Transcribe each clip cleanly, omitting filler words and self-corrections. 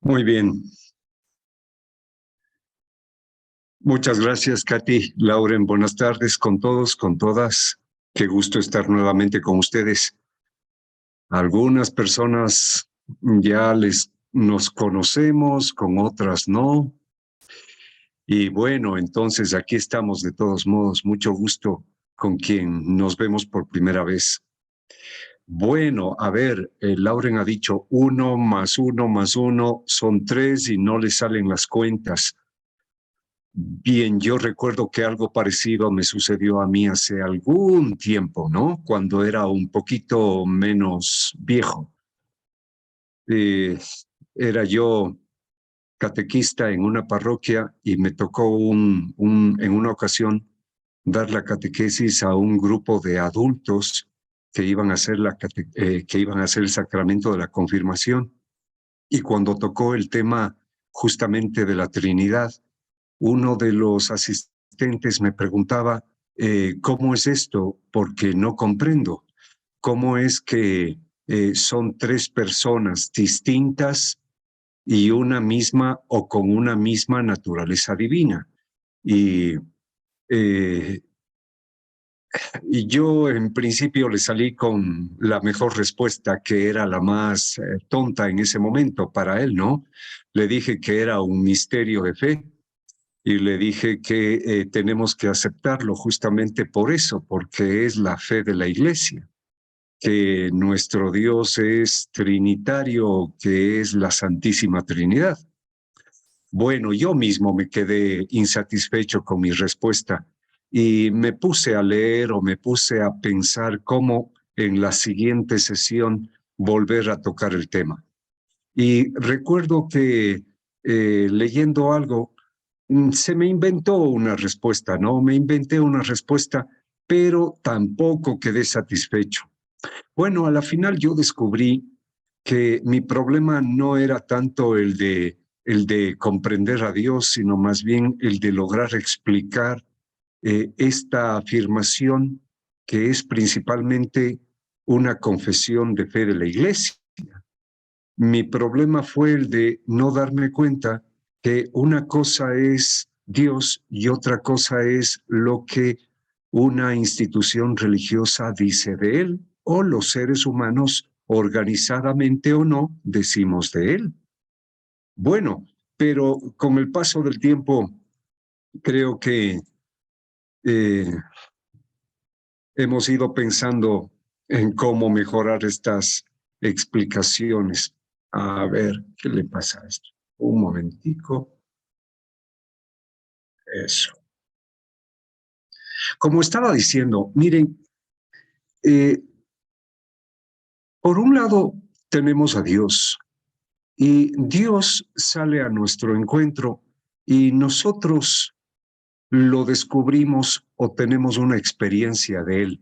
Muy bien. Muchas gracias, Katy. Lauren, buenas tardes con todos, con todas. Qué gusto estar nuevamente con ustedes. Algunas personas ya nos conocemos, con otras no. Y bueno, entonces aquí estamos de todos modos. Mucho gusto con quien nos vemos por primera vez. Bueno, a ver, Lauren ha dicho 1 más 1 más 1 son 3 y no le salen las cuentas. Bien, yo recuerdo que algo parecido me sucedió a mí hace algún tiempo, ¿no? Cuando era un poquito menos viejo. Eh, Era yo catequista en una parroquia y me tocó en una ocasión dar la catequesis a un grupo de adultos que iban a hacer que iban a hacer el sacramento de la confirmación. Y cuando tocó el tema justamente de la Trinidad, uno de los asistentes me preguntaba, ¿cómo es esto? Porque no comprendo. ¿Cómo es que son tres personas distintas y una misma o con una misma naturaleza divina? Y, eh, y yo en principio le salí con la mejor respuesta, que era la más tonta en ese momento para él, ¿no? Le dije que era un misterio de fe. Y le dije que tenemos que aceptarlo justamente por eso, porque es la fe de la Iglesia, que nuestro Dios es trinitario, que es la Santísima Trinidad. Bueno, yo mismo me quedé insatisfecho con mi respuesta y me puse a leer o me puse a pensar cómo en la siguiente sesión volver a tocar el tema. Y recuerdo que leyendo algo, se me inventó una respuesta, ¿no? Me inventé una respuesta, pero tampoco quedé satisfecho. Bueno, a la final yo descubrí que mi problema no era tanto el de comprender a Dios, sino más bien el de lograr explicar esta afirmación que es principalmente una confesión de fe de la Iglesia. Mi problema fue el de no darme cuenta que una cosa es Dios y otra cosa es lo que una institución religiosa dice de él o los seres humanos, organizadamente o no, decimos de él. Bueno, pero con el paso del tiempo creo que eh, hemos ido pensando en cómo mejorar estas explicaciones. A ver, ¿qué le pasa a esto? Un momentico. Eso. Como estaba diciendo, miren, eh, por un lado tenemos a Dios y Dios sale a nuestro encuentro y nosotros lo descubrimos o tenemos una experiencia de Él.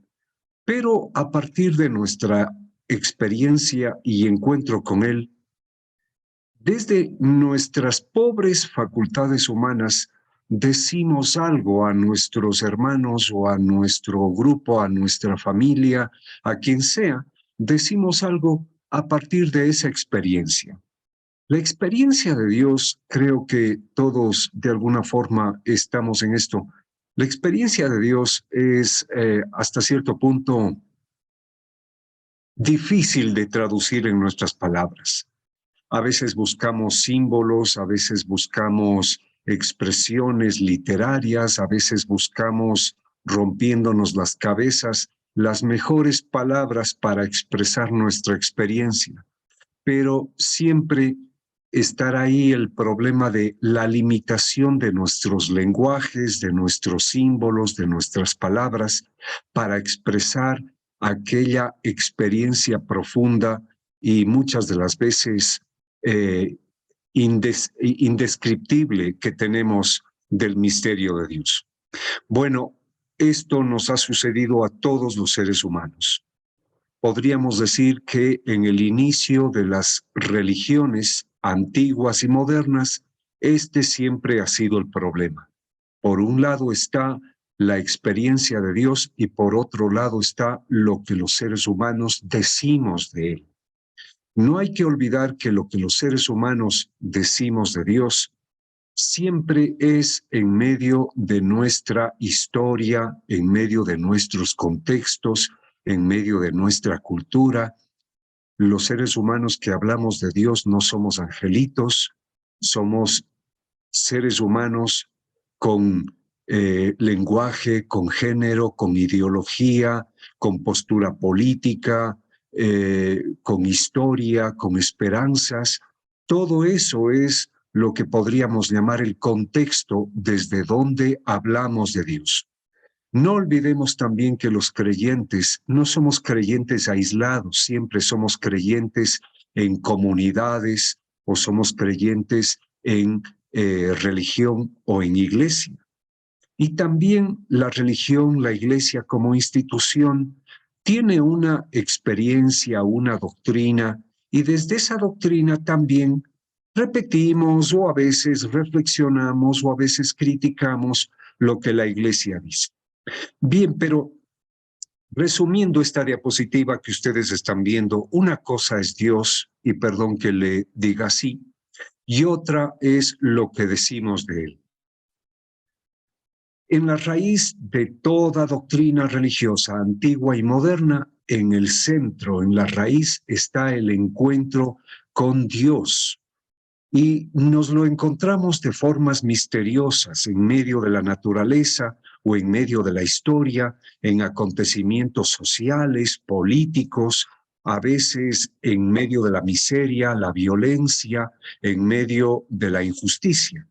Pero a partir de nuestra experiencia y encuentro con Él, desde nuestras pobres facultades humanas, decimos algo a nuestros hermanos o a nuestro grupo, a nuestra familia, a quien sea, decimos algo a partir de esa experiencia. La experiencia de Dios, creo que todos de alguna forma estamos en esto. La experiencia de Dios es hasta cierto punto difícil de traducir en nuestras palabras. A veces buscamos símbolos, a veces buscamos expresiones literarias, a veces buscamos rompiéndonos las cabezas las mejores palabras para expresar nuestra experiencia. Pero siempre estará ahí el problema de la limitación de nuestros lenguajes, de nuestros símbolos, de nuestras palabras, para expresar aquella experiencia profunda y muchas de las veces indescriptible que tenemos del misterio de Dios. Bueno, esto nos ha sucedido a todos los seres humanos. Podríamos decir que en el inicio de las religiones antiguas y modernas, este siempre ha sido el problema. Por un lado está la experiencia de Dios y por otro lado está lo que los seres humanos decimos de Él. No hay que olvidar que lo que los seres humanos decimos de Dios siempre es en medio de nuestra historia, en medio de nuestros contextos, en medio de nuestra cultura. Los seres humanos que hablamos de Dios no somos angelitos, somos seres humanos con lenguaje, con género, con ideología, con postura política, con historia, con esperanzas. Todo eso es lo que podríamos llamar el contexto desde donde hablamos de Dios. No olvidemos también que los creyentes no somos creyentes aislados, siempre somos creyentes en comunidades o somos creyentes en religión o en iglesia. Y también la religión, la iglesia como institución, tiene una experiencia, una doctrina, y desde esa doctrina también repetimos o a veces reflexionamos o a veces criticamos lo que la iglesia dice. Bien, pero resumiendo esta diapositiva que ustedes están viendo, una cosa es Dios, y perdón que le diga así, y otra es lo que decimos de Él. En la raíz de toda doctrina religiosa, antigua y moderna, en el centro, en la raíz, está el encuentro con Dios. Y nos lo encontramos de formas misteriosas en medio de la naturaleza o en medio de la historia, en acontecimientos sociales, políticos, a veces en medio de la miseria, la violencia, en medio de la injusticia.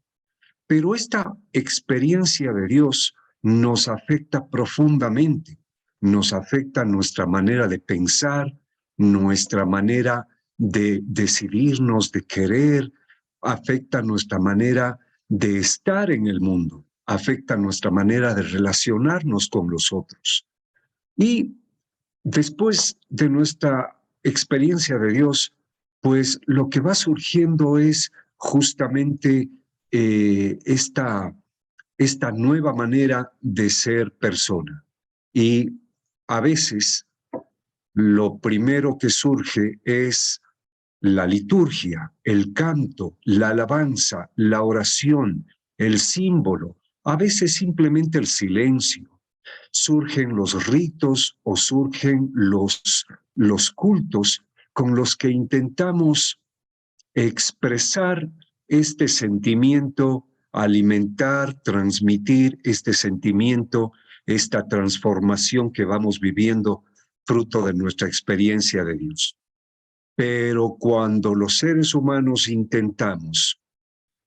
Pero esta experiencia de Dios nos afecta profundamente, nos afecta nuestra manera de pensar, nuestra manera de decidirnos, de querer, afecta nuestra manera de estar en el mundo, afecta nuestra manera de relacionarnos con los otros. Y después de nuestra experiencia de Dios, pues lo que va surgiendo es justamente esta nueva manera de ser persona. Y a veces lo primero que surge es la liturgia, el canto, la alabanza, la oración, el símbolo, a veces simplemente el silencio. Surgen los ritos o surgen los cultos con los que intentamos expresar este sentimiento, alimentar, transmitir este sentimiento, esta transformación que vamos viviendo fruto de nuestra experiencia de Dios. Pero cuando los seres humanos intentamos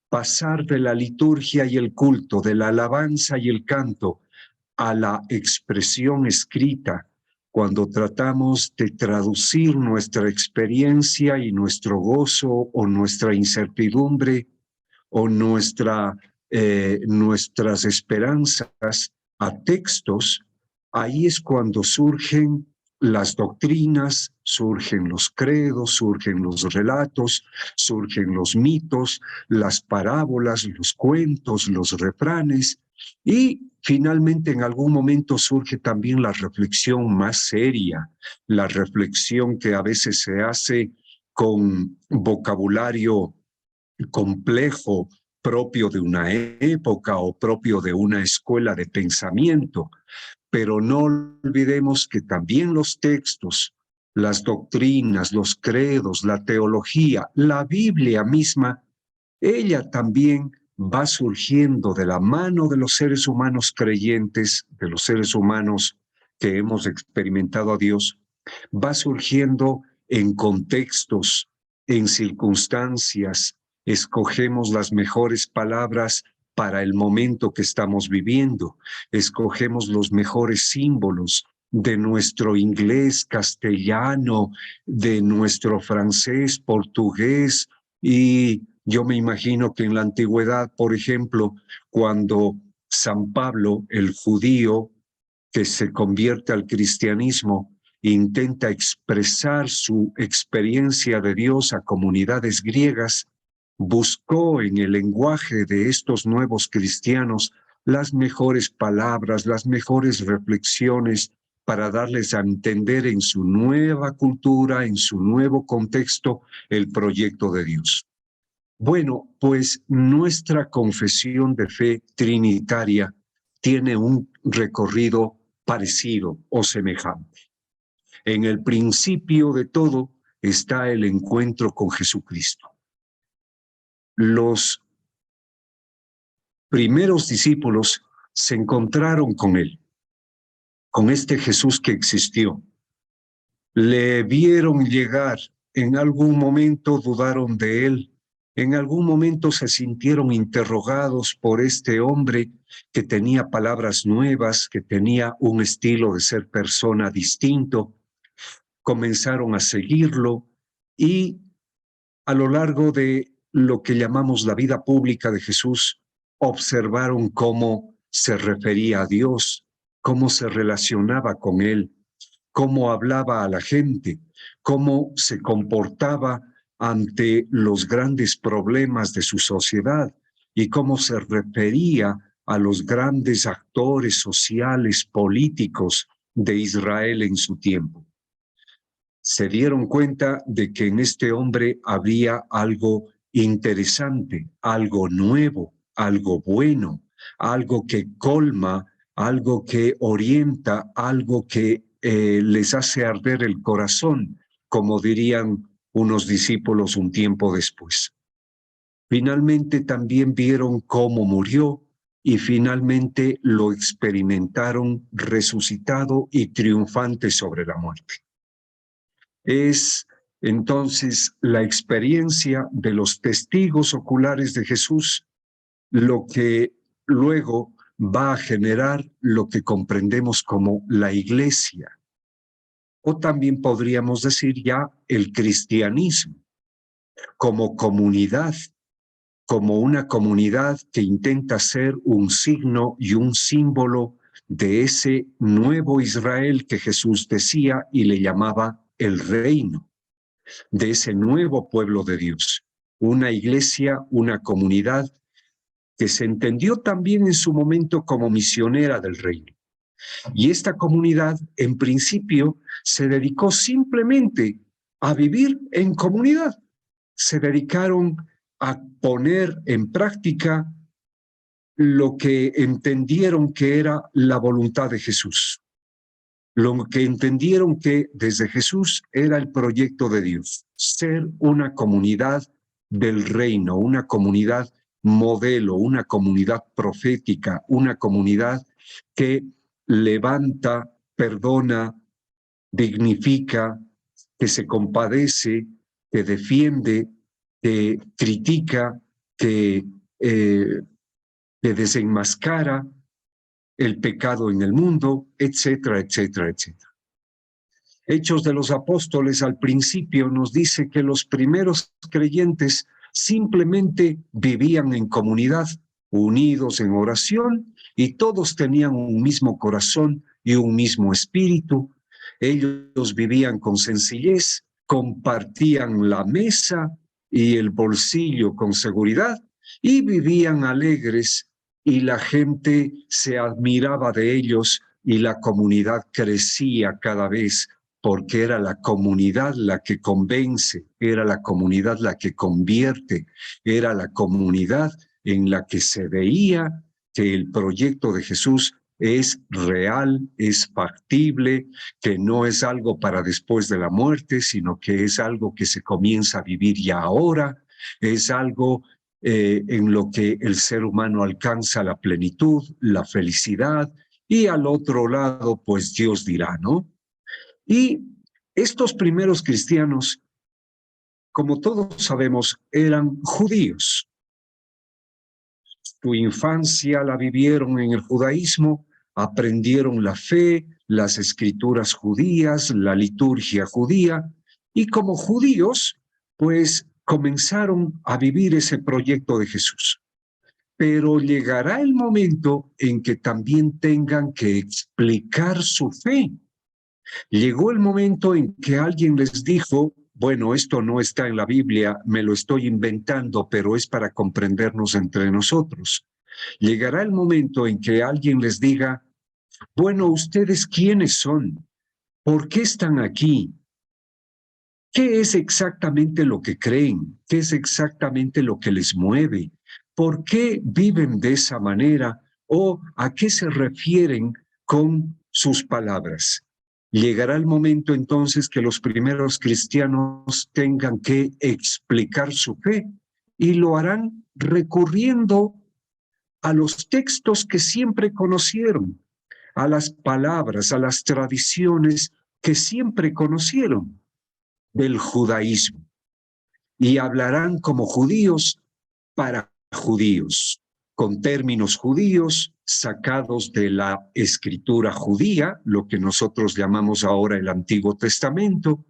pasar de la liturgia y el culto, de la alabanza y el canto, a la expresión escrita, cuando tratamos de traducir nuestra experiencia y nuestro gozo o nuestra incertidumbre o nuestras esperanzas a textos, ahí es cuando surgen las doctrinas, surgen los credos, surgen los relatos, surgen los mitos, las parábolas, los cuentos, los refranes, y finalmente en algún momento surge también la reflexión más seria, la reflexión que a veces se hace con vocabulario complejo, propio de una época o propio de una escuela de pensamiento. Pero no olvidemos que también los textos, las doctrinas, los credos, la teología, la Biblia misma, ella también va surgiendo de la mano de los seres humanos creyentes, de los seres humanos que hemos experimentado a Dios, va surgiendo en contextos, en circunstancias, escogemos las mejores palabras para el momento que estamos viviendo, escogemos los mejores símbolos de nuestro inglés, castellano, de nuestro francés, portugués, y yo me imagino que en la antigüedad, por ejemplo, cuando San Pablo, el judío que se convierte al cristianismo, intenta expresar su experiencia de Dios a comunidades griegas, buscó en el lenguaje de estos nuevos cristianos las mejores palabras, las mejores reflexiones para darles a entender en su nueva cultura, en su nuevo contexto, el proyecto de Dios. Bueno, pues nuestra confesión de fe trinitaria tiene un recorrido parecido o semejante. En el principio de todo está el encuentro con Jesucristo. Los primeros discípulos se encontraron con él, con este Jesús que existió. Le vieron llegar, en algún momento dudaron de él, en algún momento se sintieron interrogados por este hombre que tenía palabras nuevas, que tenía un estilo de ser persona distinto. Comenzaron a seguirlo y a lo largo de lo que llamamos la vida pública de Jesús, observaron cómo se refería a Dios, cómo se relacionaba con él, cómo hablaba a la gente, cómo se comportaba ante los grandes problemas de su sociedad y cómo se refería a los grandes actores sociales, políticos de Israel en su tiempo. Se dieron cuenta de que en este hombre había algo interesante, algo nuevo, algo bueno, algo que colma, algo que orienta, algo que les hace arder el corazón, como dirían unos discípulos un tiempo después. Finalmente también vieron cómo murió y finalmente lo experimentaron resucitado y triunfante sobre la muerte. Es entonces la experiencia de los testigos oculares de Jesús lo que luego va a generar lo que comprendemos como la iglesia, o también podríamos decir ya el cristianismo, como comunidad, como una comunidad que intenta ser un signo y un símbolo de ese nuevo Israel que Jesús decía y le llamaba el reino, de ese nuevo pueblo de Dios, una iglesia, una comunidad que se entendió también en su momento como misionera del reino. Y esta comunidad, en principio, se dedicó simplemente a vivir en comunidad. Se dedicaron a poner en práctica lo que entendieron que era la voluntad de Jesús, lo que entendieron que desde Jesús era el proyecto de Dios, ser una comunidad del reino, una comunidad modelo, una comunidad profética, una comunidad que levanta, perdona, dignifica, que se compadece, que defiende, que critica, que desenmascara el pecado en el mundo, etcétera, etcétera, etcétera. Hechos de los Apóstoles al principio nos dice que los primeros creyentes simplemente vivían en comunidad, unidos en oración, y todos tenían un mismo corazón y un mismo espíritu. Ellos vivían con sencillez, compartían la mesa y el bolsillo con seguridad y vivían alegres, y la gente se admiraba de ellos y la comunidad crecía cada vez, porque era la comunidad la que convence, era la comunidad la que convierte, era la comunidad en la que se veía que el proyecto de Jesús es real, es factible, que no es algo para después de la muerte, sino que es algo que se comienza a vivir ya ahora, es algo en lo que el ser humano alcanza la plenitud, la felicidad, y al otro lado, pues Dios dirá, ¿no? Y estos primeros cristianos, como todos sabemos, eran judíos. Su infancia la vivieron en el judaísmo, aprendieron la fe, las escrituras judías, la liturgia judía, y como judíos, pues comenzaron a vivir ese proyecto de Jesús. Pero llegará el momento en que también tengan que explicar su fe. Llegó el momento en que alguien les dijo, bueno, esto no está en la Biblia, me lo estoy inventando, pero es para comprendernos entre nosotros. Llegará el momento en que alguien les diga, Bueno, ¿ustedes quiénes son? ¿Por qué están aquí? ¿Qué es exactamente lo que creen? ¿Qué es exactamente lo que les mueve? ¿Por qué viven de esa manera? ¿O a qué se refieren con sus palabras? Llegará el momento entonces que los primeros cristianos tengan que explicar su fe y lo harán recurriendo a los textos que siempre conocieron, a las palabras, a las tradiciones que siempre conocieron del judaísmo, y hablarán como judíos para judíos, con términos judíos sacados de la escritura judía, lo que nosotros llamamos ahora el Antiguo Testamento,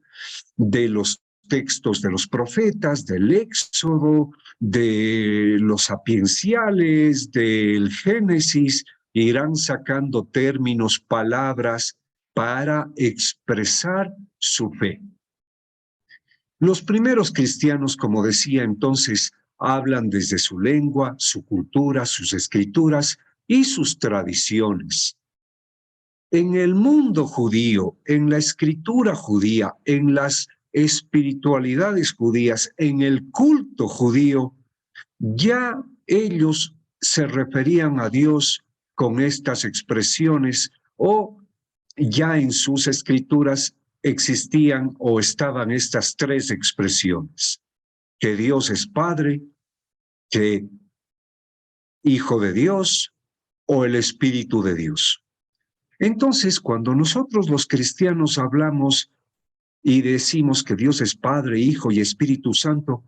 de los textos de los profetas, del Éxodo, de los sapienciales, del Génesis, irán sacando términos, palabras para expresar su fe. Los primeros cristianos, como decía entonces, hablan desde su lengua, su cultura, sus escrituras y sus tradiciones. En el mundo judío, en la escritura judía, en las espiritualidades judías, en el culto judío, ya ellos se referían a Dios con estas expresiones o ya en sus escrituras existían o estaban estas tres expresiones: que Dios es Padre, que Hijo de Dios o el Espíritu de Dios. Entonces, cuando nosotros los cristianos hablamos y decimos que Dios es Padre, Hijo y Espíritu Santo,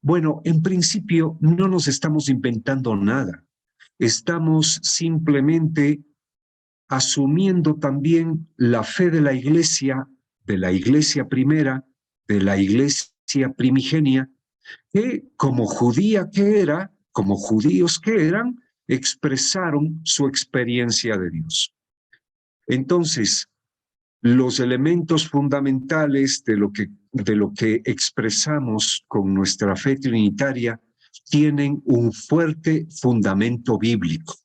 bueno, en principio no nos estamos inventando nada. Estamos simplemente asumiendo también la fe de la iglesia primera, de la iglesia primigenia, que como judía que era, como judíos que eran, expresaron su experiencia de Dios. Entonces, los elementos fundamentales de lo que expresamos con nuestra fe trinitaria tienen un fuerte fundamento bíblico.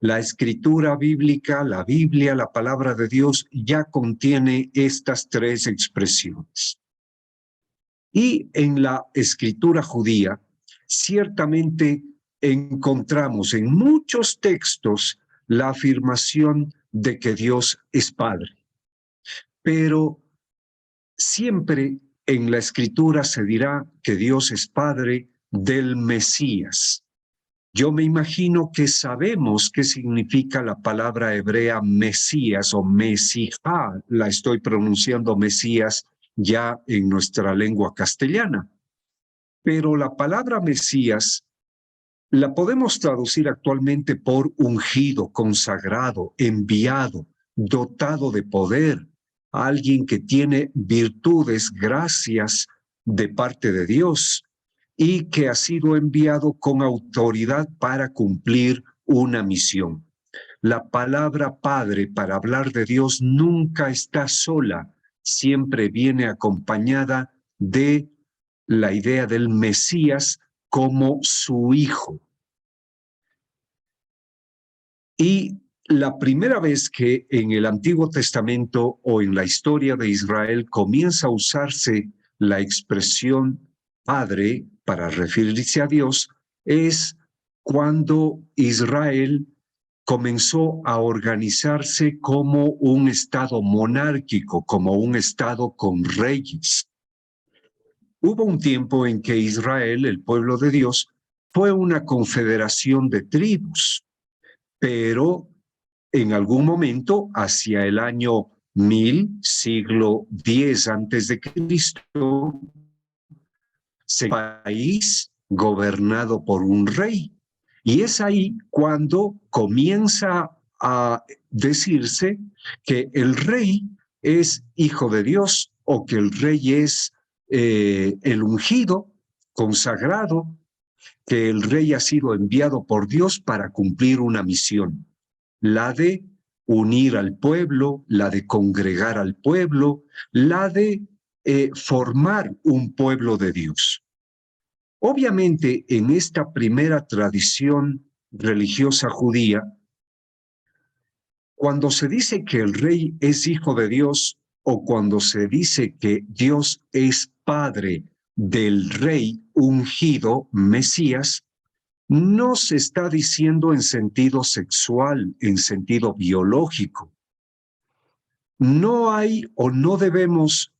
La escritura bíblica, la Biblia, la palabra de Dios, ya contiene estas tres expresiones. Y en la escritura judía, ciertamente encontramos en muchos textos la afirmación de que Dios es Padre. Pero siempre en la escritura se dirá que Dios es Padre del Mesías. Yo me imagino que sabemos qué significa la palabra hebrea Mesías o Mesijá. La estoy pronunciando Mesías ya en nuestra lengua castellana. Pero la palabra Mesías la podemos traducir actualmente por ungido, consagrado, enviado, dotado de poder, alguien que tiene virtudes, gracias de parte de Dios y que ha sido enviado con autoridad para cumplir una misión. La palabra Padre para hablar de Dios nunca está sola, siempre viene acompañada de la idea del Mesías como su hijo. Y la primera vez que en el Antiguo Testamento o en la historia de Israel comienza a usarse la expresión Padre para referirse a Dios es cuando Israel comenzó a organizarse como un estado monárquico, como un estado con reyes. Hubo un tiempo en que Israel, el pueblo de Dios, fue una confederación de tribus, pero en algún momento, hacia el año 1000, siglo X antes de Cristo, se país gobernado por un rey. Y es ahí cuando comienza a decirse que el rey es hijo de Dios o que el rey es el ungido, consagrado, que el rey ha sido enviado por Dios para cumplir una misión, la de unir al pueblo, la de congregar al pueblo, la de formar un pueblo de Dios. Obviamente, en esta primera tradición religiosa judía, Cuando se dice que el rey es hijo de Dios o cuando se dice que Dios es padre del rey ungido, Mesías, no se está diciendo en sentido sexual, en sentido biológico. No hay o no debemos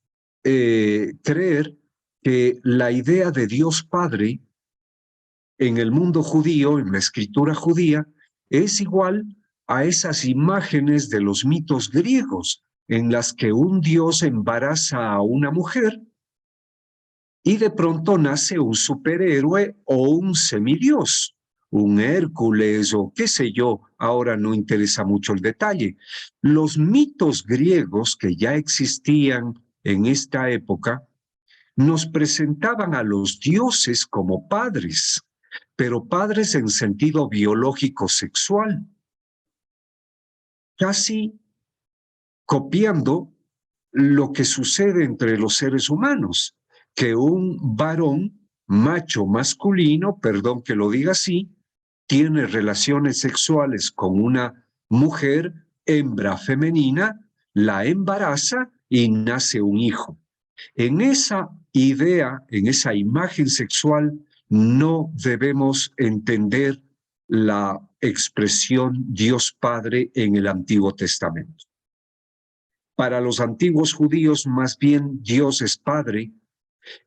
creer que la idea de Dios Padre en el mundo judío, en la escritura judía, es igual a esas imágenes de los mitos griegos en las que un dios embaraza a una mujer y de pronto nace un superhéroe o un semidios, un Hércules o qué sé yo, ahora no interesa mucho el detalle. Los mitos griegos que ya existían en esta época nos presentaban a los dioses como padres, pero padres en sentido biológico sexual, casi copiando lo que sucede entre los seres humanos, que un varón macho masculino, perdón que lo diga así, tiene relaciones sexuales con una mujer hembra femenina, la embaraza y nace un hijo. En esa idea, en esa imagen sexual, no debemos entender la expresión Dios Padre en el Antiguo Testamento. Para los antiguos judíos, más bien Dios es Padre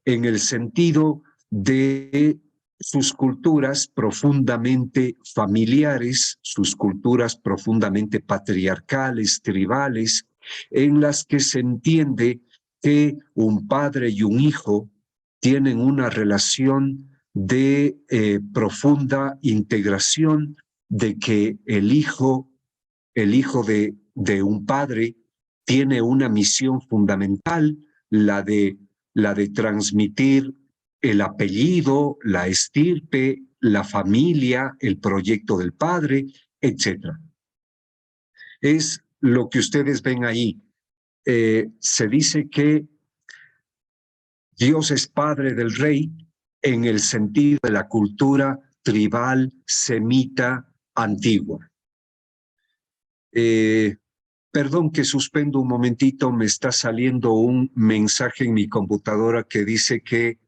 en el sentido de sus culturas profundamente familiares, sus culturas profundamente patriarcales, tribales, en las que se entiende que un padre y un hijo tienen una relación de profunda integración, de que el hijo de un padre tiene una misión fundamental, la de transmitir el apellido, la estirpe, la familia, el proyecto del padre, etc. Es lo que ustedes ven ahí. Se dice que Dios es padre del rey en el sentido de la cultura tribal semita antigua. Perdón que suspendo un momentito, me está saliendo un mensaje en mi computadora que dice que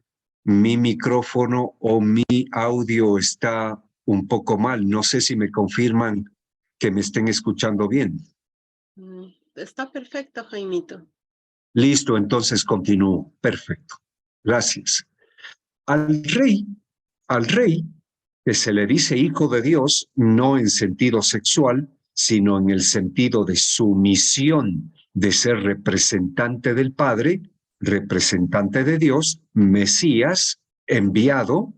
mi micrófono o mi audio está un poco mal. No sé si me confirman que me estén escuchando bien. Está perfecto, Jaimito. Listo, entonces continúo. Perfecto. Gracias. Al rey, que se le dice hijo de Dios, no en sentido sexual, sino en el sentido de su misión de ser representante del Padre, representante de Dios, Mesías, enviado,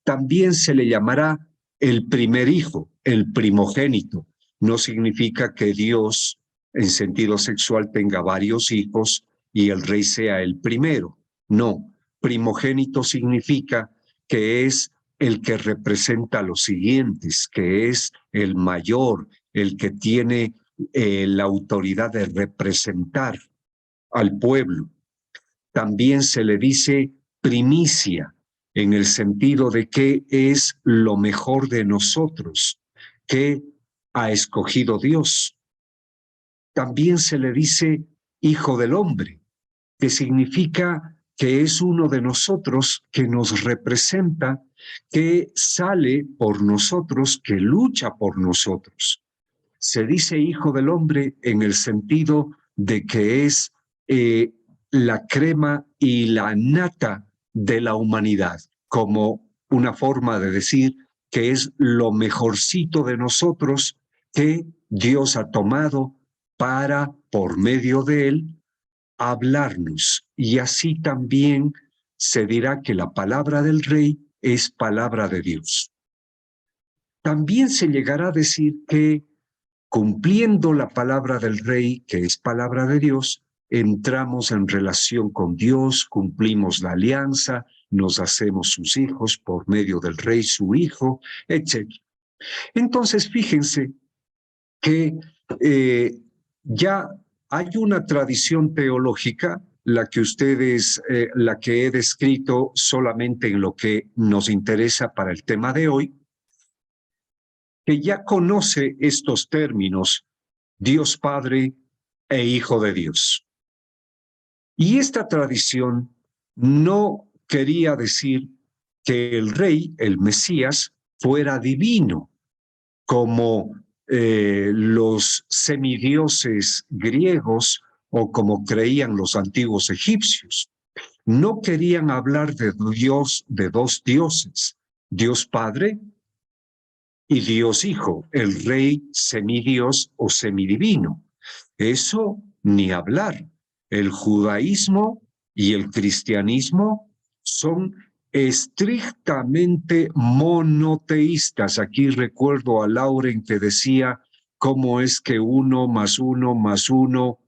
también se le llamará el primer hijo, el primogénito. No significa que Dios en sentido sexual tenga varios hijos y el rey sea el primero. No, primogénito significa que es el que representa a los siguientes, que es el mayor, el que tiene la autoridad de representar al pueblo. También se le dice primicia, en el sentido de que es lo mejor de nosotros, que ha escogido Dios. También se le dice hijo del hombre, que significa que es uno de nosotros, que nos representa, que sale por nosotros, que lucha por nosotros. Se dice hijo del hombre en el sentido de que es la crema y la nata de la humanidad, como una forma de decir que es lo mejorcito de nosotros que Dios ha tomado para, por medio de él, hablarnos. Y así también se dirá que la palabra del rey es palabra de Dios. También se llegará a decir que cumpliendo la palabra del rey, que es palabra de Dios, entramos en relación con Dios, cumplimos la alianza, nos hacemos sus hijos por medio del rey, su hijo, etc. Entonces, fíjense que ya hay una tradición teológica, la que la que he descrito solamente en lo que nos interesa para el tema de hoy, que ya conoce estos términos Dios Padre e Hijo de Dios. Y esta tradición no quería decir que el rey, el Mesías, fuera divino, como los semidioses griegos o como creían los antiguos egipcios. No querían hablar de Dios, de dos dioses, Dios Padre y Dios Hijo, el rey semidios o semidivino. Eso ni hablar. El judaísmo y el cristianismo son estrictamente monoteístas. Aquí recuerdo a Lauren que decía cómo es que 1 más 1 más 1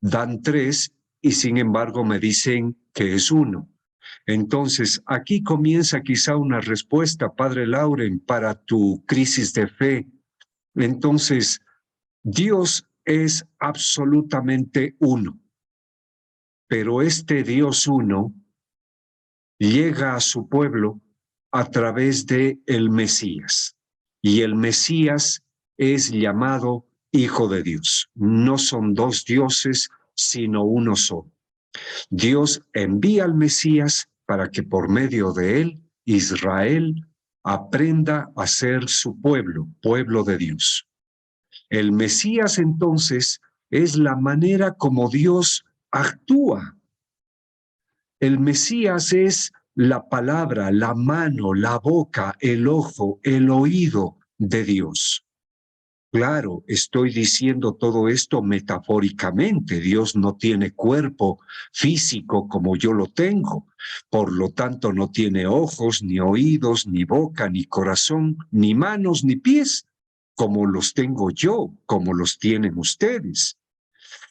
dan 3 y sin embargo me dicen que es 1. Entonces, aquí comienza quizá una respuesta, Padre Lauren, para tu crisis de fe. Entonces, Dios es absolutamente uno, pero este Dios uno llega a su pueblo a través de el Mesías. Y el Mesías es llamado Hijo de Dios. No son dos dioses, sino uno solo. Dios envía al Mesías para que por medio de él, Israel aprenda a ser su pueblo, pueblo de Dios. El Mesías entonces es la manera como Dios actúa. El Mesías es la palabra, la mano, la boca, el ojo, el oído de Dios. Claro, estoy diciendo todo esto metafóricamente. Dios no tiene cuerpo físico como yo lo tengo. Por lo tanto, no tiene ojos, ni oídos, ni boca, ni corazón, ni manos, ni pies, como los tengo yo, como los tienen ustedes.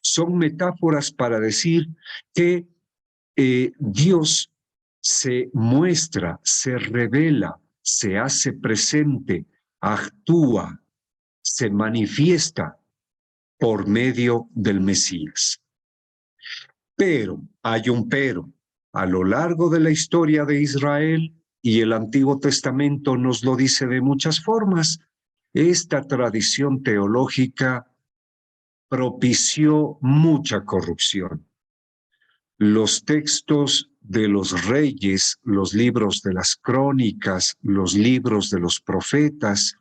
Son metáforas para decir que Dios se muestra, se revela, se hace presente, actúa, se manifiesta por medio del Mesías. Pero, hay un pero, a lo largo de la historia de Israel, y el Antiguo Testamento nos lo dice de muchas formas, esta tradición teológica propició mucha corrupción. Los textos de los reyes, los libros de las crónicas, los libros de los profetas,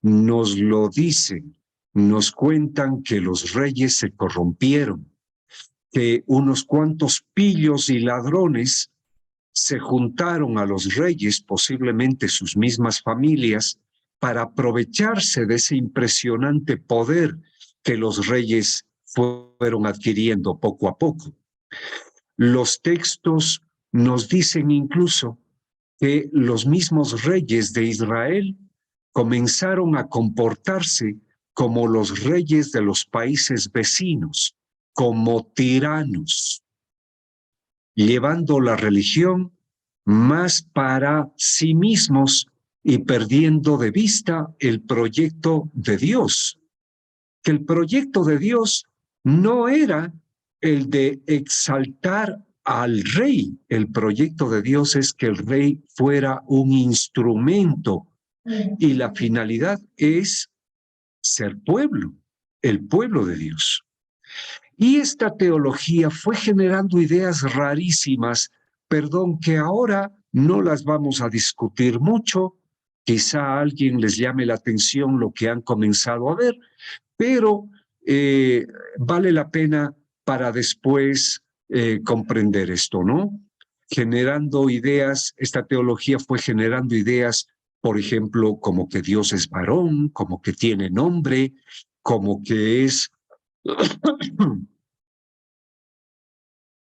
nos lo dicen, nos cuentan que los reyes se corrompieron, que unos cuantos pillos y ladrones se juntaron a los reyes, posiblemente sus mismas familias, para aprovecharse de ese impresionante poder que los reyes fueron adquiriendo poco a poco. Los textos nos dicen incluso que los mismos reyes de Israel comenzaron a comportarse como los reyes de los países vecinos, como tiranos, llevando la religión más para sí mismos y perdiendo de vista el proyecto de Dios. Que el proyecto de Dios no era el de exaltar al rey. El proyecto de Dios es que el rey fuera un instrumento y la finalidad es ser pueblo, el pueblo de Dios. Y esta teología fue generando ideas rarísimas, perdón, que ahora no las vamos a discutir mucho, quizá a alguien les llame la atención lo que han comenzado a ver, pero vale la pena para después comprender esto, ¿no? Generando ideas, esta teología fue generando ideas, por ejemplo, como que Dios es varón, como que tiene nombre, como que es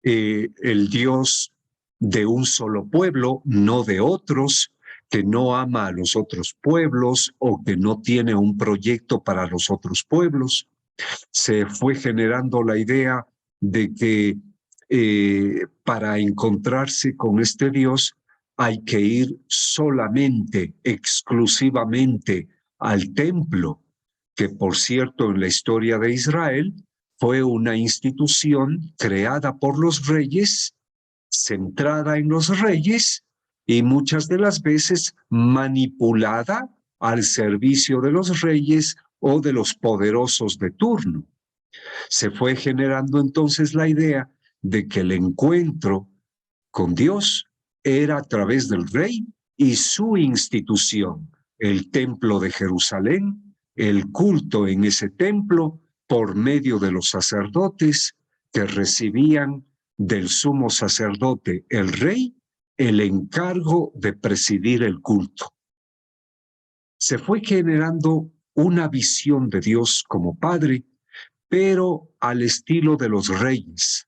el Dios de un solo pueblo, no de otros, que no ama a los otros pueblos o que no tiene un proyecto para los otros pueblos. Se fue generando la idea de que para encontrarse con este Dios hay que ir solamente, exclusivamente al templo, que por cierto en la historia de Israel fue una institución creada por los reyes, centrada en los reyes y muchas de las veces manipulada al servicio de los reyes o de los poderosos de turno. Se fue generando entonces la idea de que el encuentro con Dios era a través del rey y su institución, el templo de Jerusalén, el culto en ese templo por medio de los sacerdotes que recibían del sumo sacerdote, el rey, el encargo de presidir el culto. Se fue generando una visión de Dios como Padre, pero al estilo de los reyes,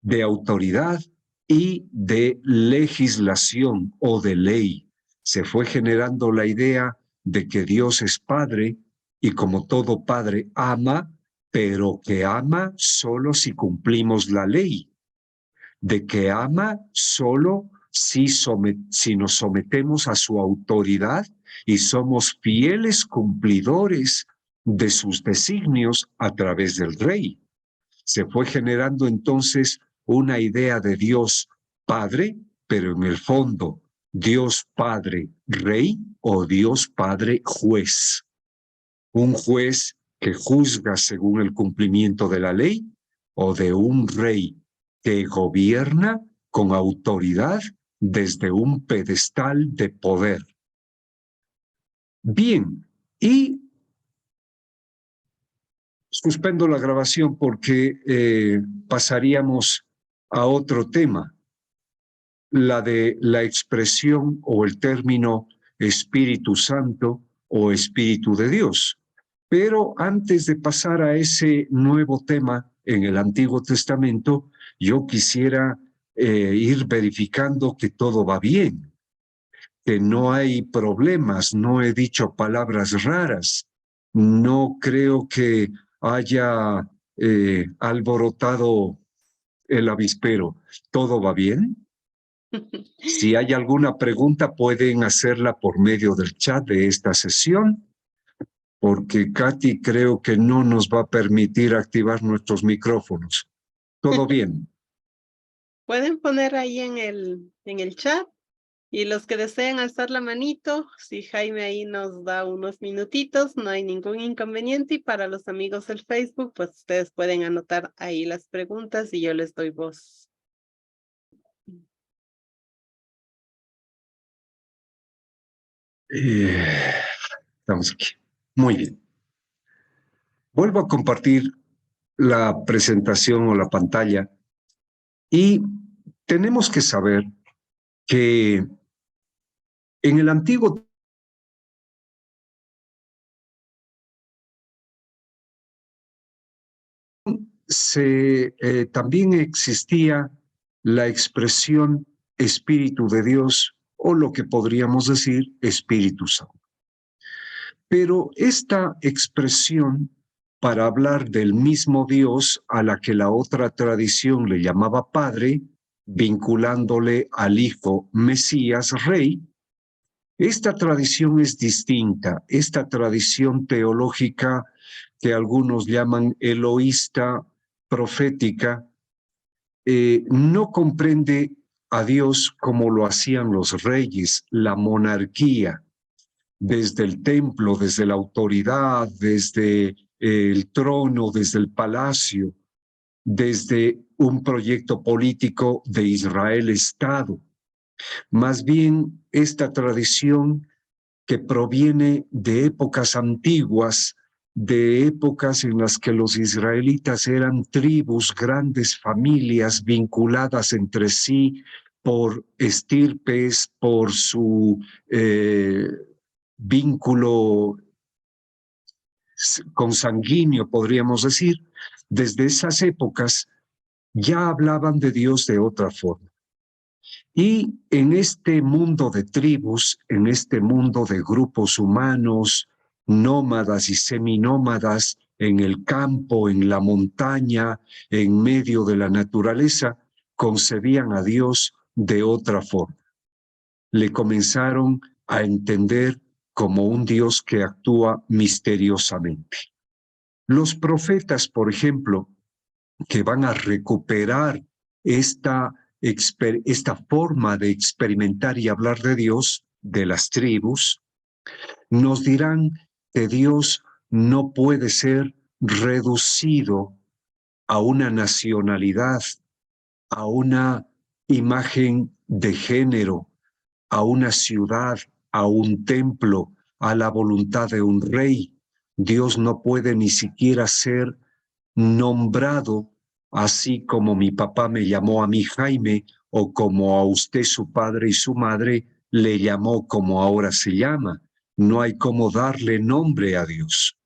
de autoridad y de legislación o de ley. Se fue generando la idea de que Dios es Padre y como todo Padre ama, pero que ama solo si cumplimos la ley, de que ama solo si nos sometemos a su autoridad y somos fieles cumplidores de sus designios a través del rey. Se fue generando entonces una idea de Dios Padre, pero en el fondo Dios Padre Rey o Dios Padre Juez. Un juez que juzga según el cumplimiento de la ley o de un rey que gobierna con autoridad desde un pedestal de poder. Bien, y suspendo la grabación porque pasaríamos a otro tema, la de la expresión o el término Espíritu Santo o Espíritu de Dios. Pero antes de pasar a ese nuevo tema en el Antiguo Testamento, yo quisiera ir verificando que todo va bien, que no hay problemas, no he dicho palabras raras, no creo que haya alborotado el avispero. ¿Todo va bien? Si hay alguna pregunta, pueden hacerla por medio del chat de esta sesión, porque Katy creo que no nos va a permitir activar nuestros micrófonos. ¿Todo bien? Pueden poner ahí en el chat y los que deseen alzar la manito, si Jaime ahí nos da unos minutitos, no hay ningún inconveniente. Y para los amigos del Facebook, pues ustedes pueden anotar ahí las preguntas y yo les doy voz. Estamos aquí. Muy bien. Vuelvo a compartir la presentación o la pantalla y tenemos que saber que en el Antiguo también existía la expresión Espíritu de Dios o lo que podríamos decir Espíritu Santo. Pero esta expresión para hablar del mismo Dios a la que la otra tradición le llamaba Padre, vinculándole al Hijo Mesías Rey, esta tradición es distinta. Esta tradición teológica que algunos llaman eloísta, profética, no comprende a Dios como lo hacían los reyes, la monarquía, desde el templo, desde la autoridad, desde el trono, desde el palacio, desde un proyecto político de Israel Estado. Más bien, esta tradición que proviene de épocas antiguas, de épocas en las que los israelitas eran tribus, grandes familias vinculadas entre sí por estirpes, por su vínculo consanguíneo, podríamos decir. Desde esas épocas ya hablaban de Dios de otra forma. Y en este mundo de tribus, en este mundo de grupos humanos, nómadas y seminómadas, en el campo, en la montaña, en medio de la naturaleza, concebían a Dios de otra forma. Le comenzaron a entender como un Dios que actúa misteriosamente. Los profetas, por ejemplo, que van a recuperar esta forma de experimentar y hablar de Dios, de las tribus, nos dirán que Dios no puede ser reducido a una nacionalidad, a una imagen de género, a una ciudad, a un templo, a la voluntad de un rey. Dios no puede ni siquiera ser nombrado así como mi papá me llamó a mí Jaime o como a usted su padre y su madre le llamó como ahora se llama. No hay cómo darle nombre a Dios.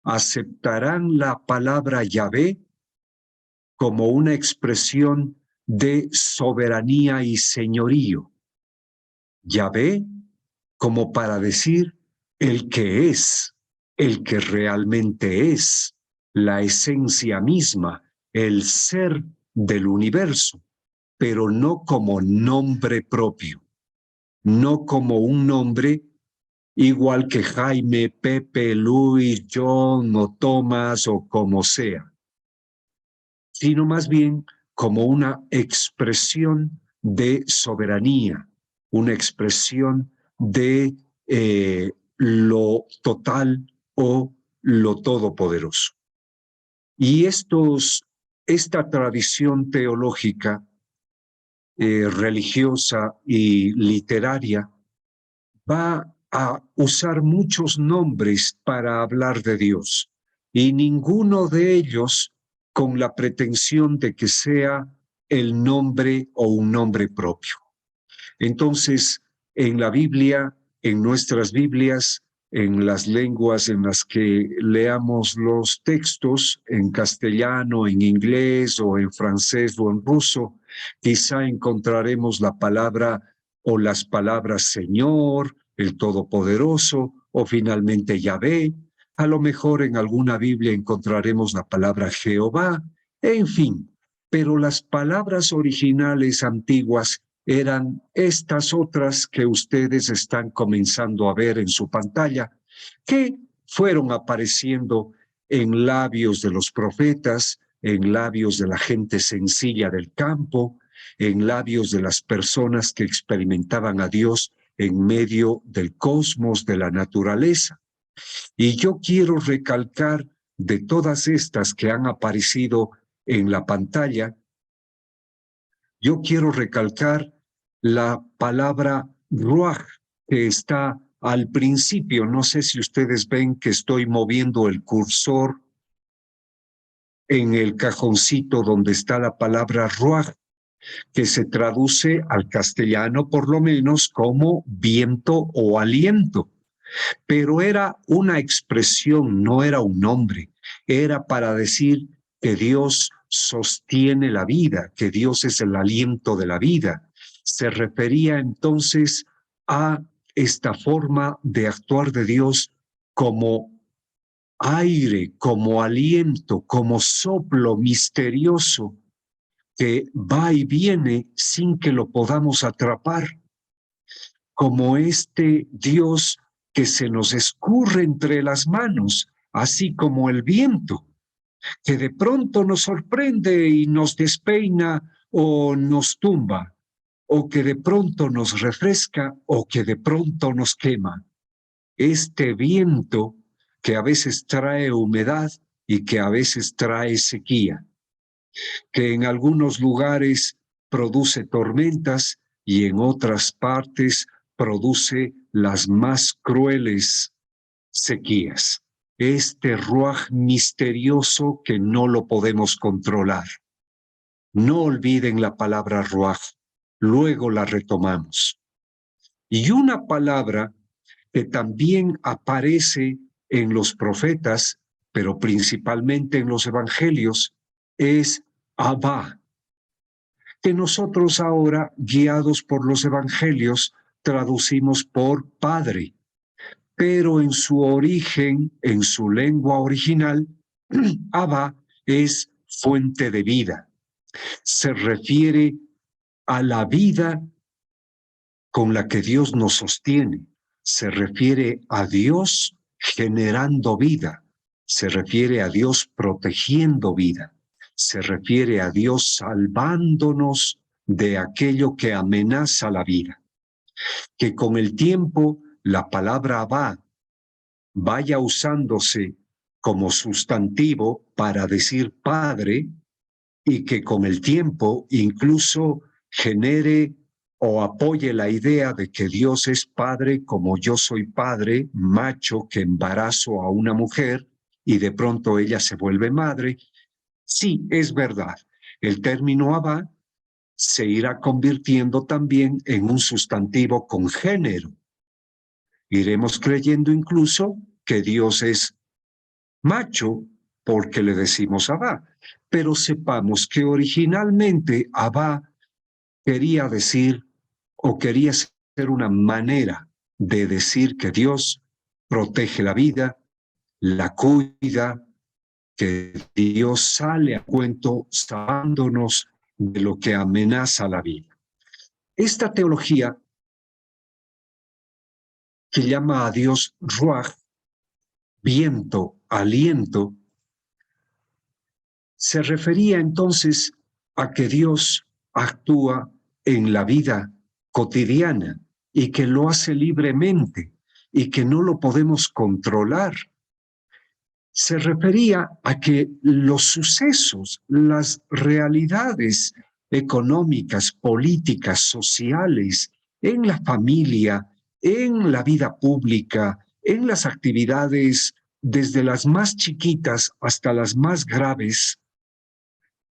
¿Aceptarán la palabra Yahvé como una expresión de soberanía y señorío? Yahvé como para decir el que es, el que realmente es, la esencia misma, el ser del universo, pero no como nombre propio, no como un nombre igual que Jaime, Pepe, Luis, John o Tomás o como sea, sino más bien como una expresión de soberanía, una expresión de lo total o lo todopoderoso. Y esta tradición teológica, religiosa y literaria va a usar muchos nombres para hablar de Dios, y ninguno de ellos con la pretensión de que sea el nombre o un nombre propio. Entonces, en la Biblia, en nuestras Biblias, en las lenguas en las que leamos los textos, en castellano, en inglés o en francés o en ruso, quizá encontraremos la palabra o las palabras Señor, el Todopoderoso o finalmente Yahvé. A lo mejor en alguna Biblia encontraremos la palabra Jehová, en fin. Pero las palabras originales antiguas eran estas otras que ustedes están comenzando a ver en su pantalla, que fueron apareciendo en labios de los profetas, en labios de la gente sencilla del campo, en labios de las personas que experimentaban a Dios en medio del cosmos, de la naturaleza. Y yo quiero recalcar de todas estas que han aparecido en la pantalla, yo quiero recalcar la palabra ruaj, que está al principio. No sé si ustedes ven que estoy moviendo el cursor en el cajoncito donde está la palabra ruaj, que se traduce al castellano por lo menos como viento o aliento. Pero era una expresión, no era un nombre. Era para decir que Dios sostiene la vida, que Dios es el aliento de la vida. Se refería entonces a esta forma de actuar de Dios como aire, como aliento, como soplo misterioso que va y viene sin que lo podamos atrapar, como este Dios que se nos escurre entre las manos, así como el viento, que de pronto nos sorprende y nos despeina o nos tumba, o que de pronto nos refresca o que de pronto nos quema. Este viento que a veces trae humedad y que a veces trae sequía, que en algunos lugares produce tormentas y en otras partes produce las más crueles sequías. Este ruaj misterioso que no lo podemos controlar. No olviden la palabra ruaj, luego la retomamos. Y una palabra que también aparece en los profetas, pero principalmente en los evangelios, es Abba, que nosotros ahora, guiados por los evangelios, traducimos por Padre. Pero en su origen, en su lengua original, Abba es fuente de vida. Se refiere a la vida con la que Dios nos sostiene. Se refiere a Dios generando vida. Se refiere a Dios protegiendo vida. Se refiere a Dios salvándonos de aquello que amenaza la vida. Que con el tiempo la palabra Abba vaya usándose como sustantivo para decir padre y que con el tiempo incluso genere o apoye la idea de que Dios es padre como yo soy padre, macho que embarazo a una mujer y de pronto ella se vuelve madre. Sí, es verdad. El término Abba se irá convirtiendo también en un sustantivo con género. Iremos creyendo incluso que Dios es macho porque le decimos Abba, pero sepamos que originalmente Abba quería decir o quería ser una manera de decir que Dios protege la vida, la cuida, que Dios sale a cuento salvándonos de lo que amenaza la vida. Esta teología que llama a Dios Ruach, viento, aliento, se refería entonces a que Dios actúa en la vida cotidiana y que lo hace libremente y que no lo podemos controlar. Se refería a que los sucesos, las realidades económicas, políticas, sociales, en la familia, en la vida pública, en las actividades, desde las más chiquitas hasta las más graves,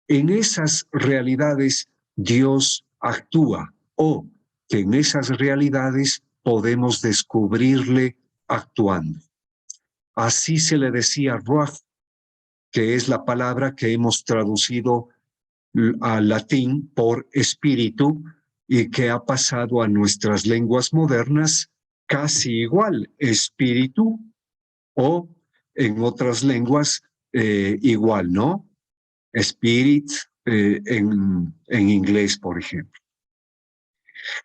en esas realidades Dios actúa o que en esas realidades podemos descubrirle actuando. Así se le decía Ruach, que es la palabra que hemos traducido al latín por espíritu y que ha pasado a nuestras lenguas modernas casi igual, espíritu, o en otras lenguas igual, ¿no? Spirit en inglés, por ejemplo.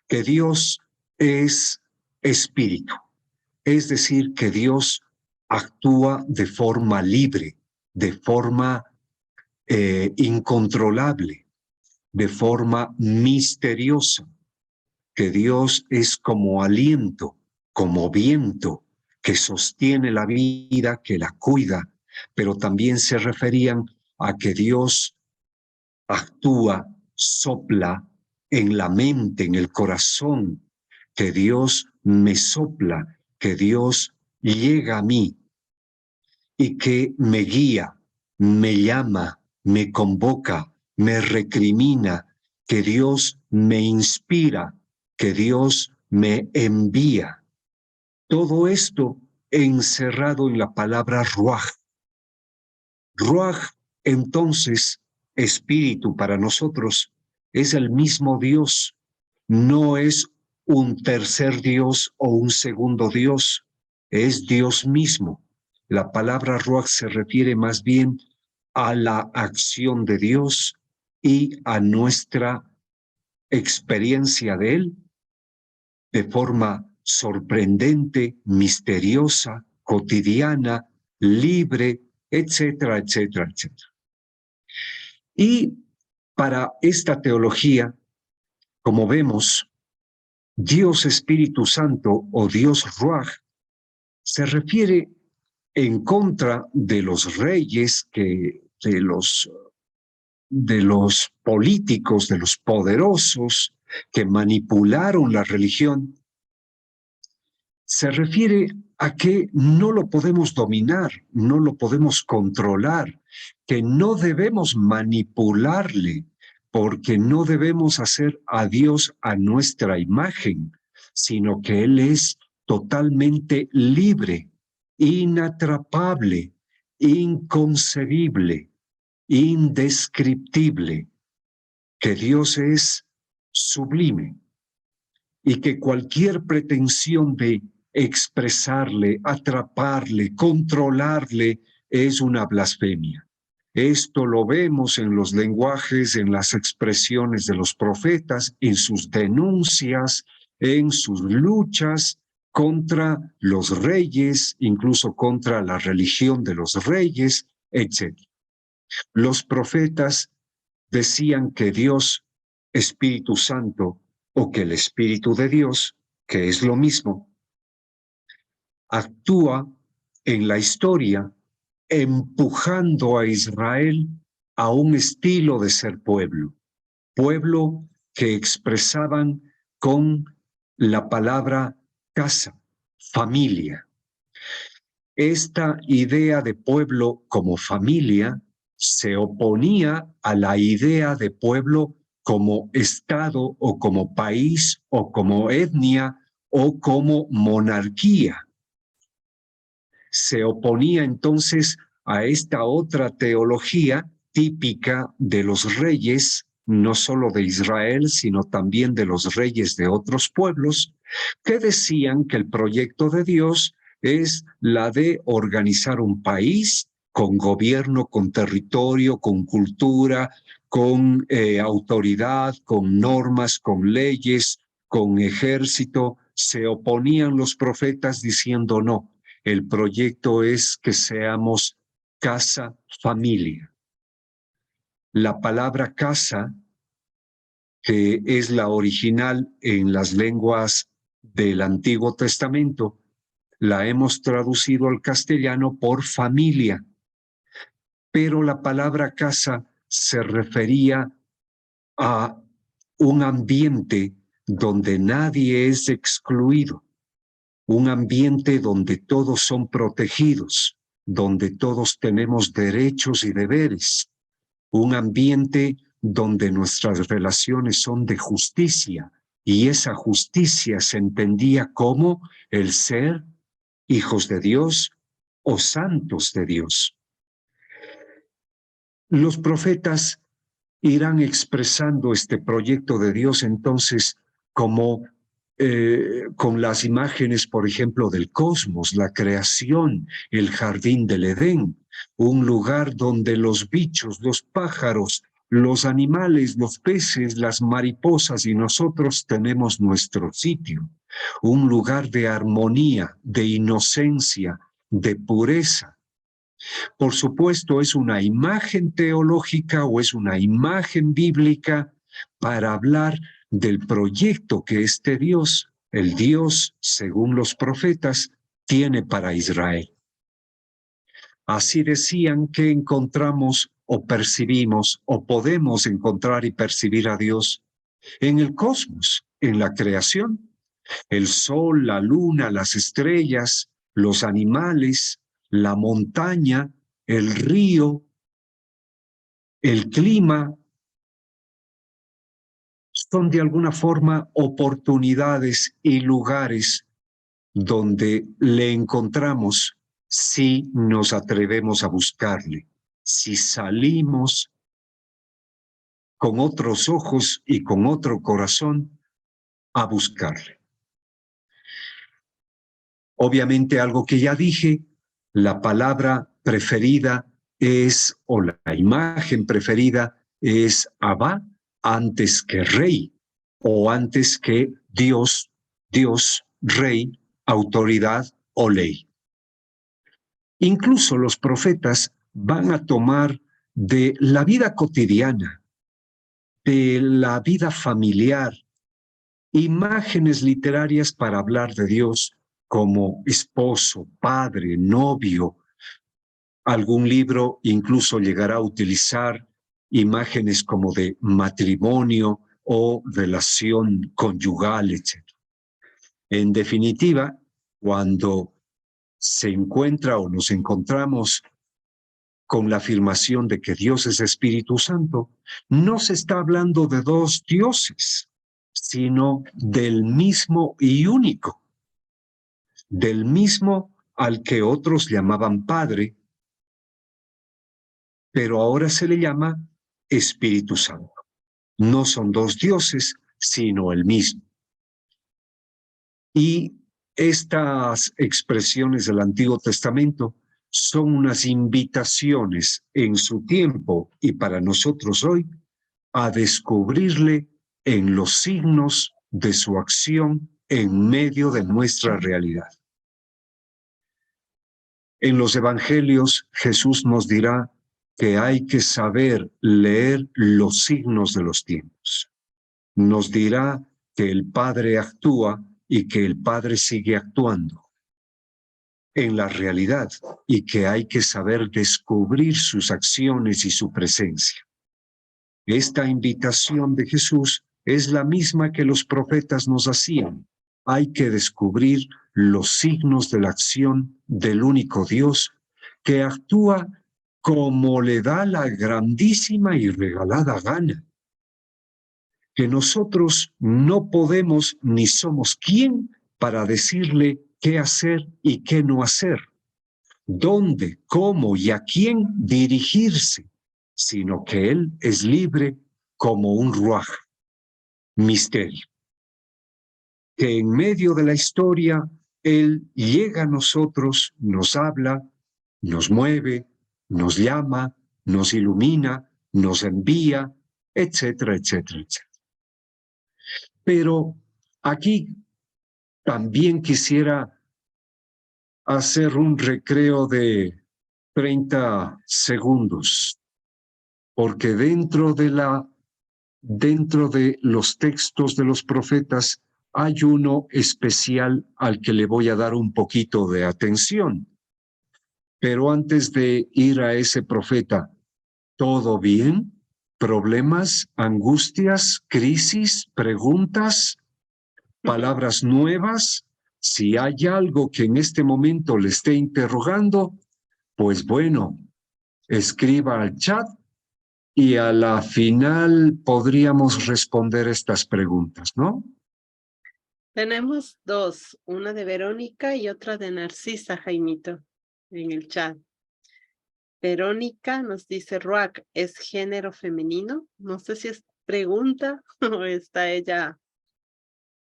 Que Dios es espíritu, es decir, que Dios actúa de forma libre, de forma incontrolable, de forma misteriosa, que Dios es como aliento, como viento, que sostiene la vida, que la cuida, pero también se referían a que Dios actúa, sopla en la mente, en el corazón, que Dios me sopla, que Dios llega a mí y que me guía, me llama, me convoca, me recrimina, que Dios me inspira, que Dios me envía. Todo esto encerrado en la palabra Ruach. Ruach, entonces, espíritu para nosotros, es el mismo Dios, no es un tercer Dios o un segundo Dios, es Dios mismo. La palabra Ruach se refiere más bien a la acción de Dios y a nuestra experiencia de Él de forma sorprendente, misteriosa, cotidiana, libre, etcétera, etcétera, etcétera. Y para esta teología, como vemos, Dios Espíritu Santo o Dios Ruach se refiere en contra de los reyes, de los políticos, de los poderosos que manipularon la religión. Se refiere a que no lo podemos dominar, no lo podemos controlar, que no debemos manipularle, porque no debemos hacer a Dios a nuestra imagen, sino que Él es totalmente libre, inatrapable, inconcebible, indescriptible, que Dios es sublime y que cualquier pretensión de expresarle, atraparle, controlarle, es una blasfemia. Esto lo vemos en los lenguajes, en las expresiones de los profetas, en sus denuncias, en sus luchas contra los reyes, incluso contra la religión de los reyes, etc. Los profetas decían que Dios, Espíritu Santo, o que el Espíritu de Dios, que es lo mismo, actúa en la historia empujando a Israel a un estilo de ser pueblo que expresaban con la palabra casa, familia. Esta idea de pueblo como familia se oponía a la idea de pueblo como Estado o como país o como etnia o como monarquía. Se oponía entonces a esta otra teología típica de los reyes, no solo de Israel, sino también de los reyes de otros pueblos, que decían que el proyecto de Dios es la de organizar un país con gobierno, con territorio, con cultura, con autoridad, con normas, con leyes, con ejército. Se oponían los profetas diciendo no. El proyecto es que seamos casa, familia. La palabra casa, que es la original en las lenguas del Antiguo Testamento, la hemos traducido al castellano por familia. Pero la palabra casa se refería a un ambiente donde nadie es excluido. Un ambiente donde todos son protegidos, donde todos tenemos derechos y deberes, un ambiente donde nuestras relaciones son de justicia, y esa justicia se entendía como el ser hijos de Dios o santos de Dios. Los profetas irán expresando este proyecto de Dios entonces como con las imágenes, por ejemplo, del cosmos, la creación, el jardín del Edén, un lugar donde los bichos, los pájaros, los animales, los peces, las mariposas y nosotros tenemos nuestro sitio, un lugar de armonía, de inocencia, de pureza. Por supuesto, es una imagen teológica o es una imagen bíblica para hablar del proyecto que este Dios, el Dios, según los profetas, tiene para Israel. Así decían que encontramos o percibimos o podemos encontrar y percibir a Dios en el cosmos, en la creación. El sol, la luna, las estrellas, los animales, la montaña, el río, el clima, son de alguna forma oportunidades y lugares donde le encontramos si nos atrevemos a buscarle, si salimos con otros ojos y con otro corazón a buscarle. Obviamente, algo que ya dije, la palabra preferida es, o la imagen preferida es Abba antes que rey, o antes que Dios, rey, autoridad o ley. Incluso los profetas van a tomar de la vida cotidiana, de la vida familiar, imágenes literarias para hablar de Dios como esposo, padre, novio. Algún libro incluso llegará a utilizar imágenes como de matrimonio o relación conyugal, etc. En definitiva, cuando se encuentra o nos encontramos con la afirmación de que Dios es Espíritu Santo, no se está hablando de dos dioses, sino del mismo y único, del mismo al que otros llamaban Padre, pero ahora se le llama Espíritu Santo. No son dos dioses, sino el mismo. Y estas expresiones del Antiguo Testamento son unas invitaciones en su tiempo y para nosotros hoy a descubrirle en los signos de su acción en medio de nuestra realidad. En los evangelios, Jesús nos dirá que hay que saber leer los signos de los tiempos. Nos dirá que el Padre actúa y que el Padre sigue actuando. en la realidad y que hay que saber descubrir sus acciones y su presencia. Esta invitación de Jesús es la misma que los profetas nos hacían. Hay que descubrir los signos de la acción del único Dios que actúa como le da la grandísima y regalada gana. Que nosotros no podemos ni somos quién para decirle qué hacer y qué no hacer, dónde, cómo y a quién dirigirse, sino que Él es libre como un ruaj, misterio. Que en medio de la historia Él llega a nosotros, nos habla, nos mueve, nos llama, nos ilumina, nos envía, etcétera, etcétera, etcétera. Pero aquí también quisiera hacer un recreo de 30 segundos, porque dentro de los textos de los profetas hay uno especial al que le voy a dar un poquito de atención. Pero antes de ir a ese profeta, ¿todo bien? ¿Problemas, angustias, crisis, preguntas, palabras nuevas? Si hay algo que en este momento le esté interrogando, pues bueno, escriba al chat y a la final podríamos responder estas preguntas, ¿no? Tenemos dos, una de Verónica y otra de Narcisa, Jaimito, en el chat. Verónica nos dice, Ruach, ¿es género femenino? No sé si es pregunta o está ella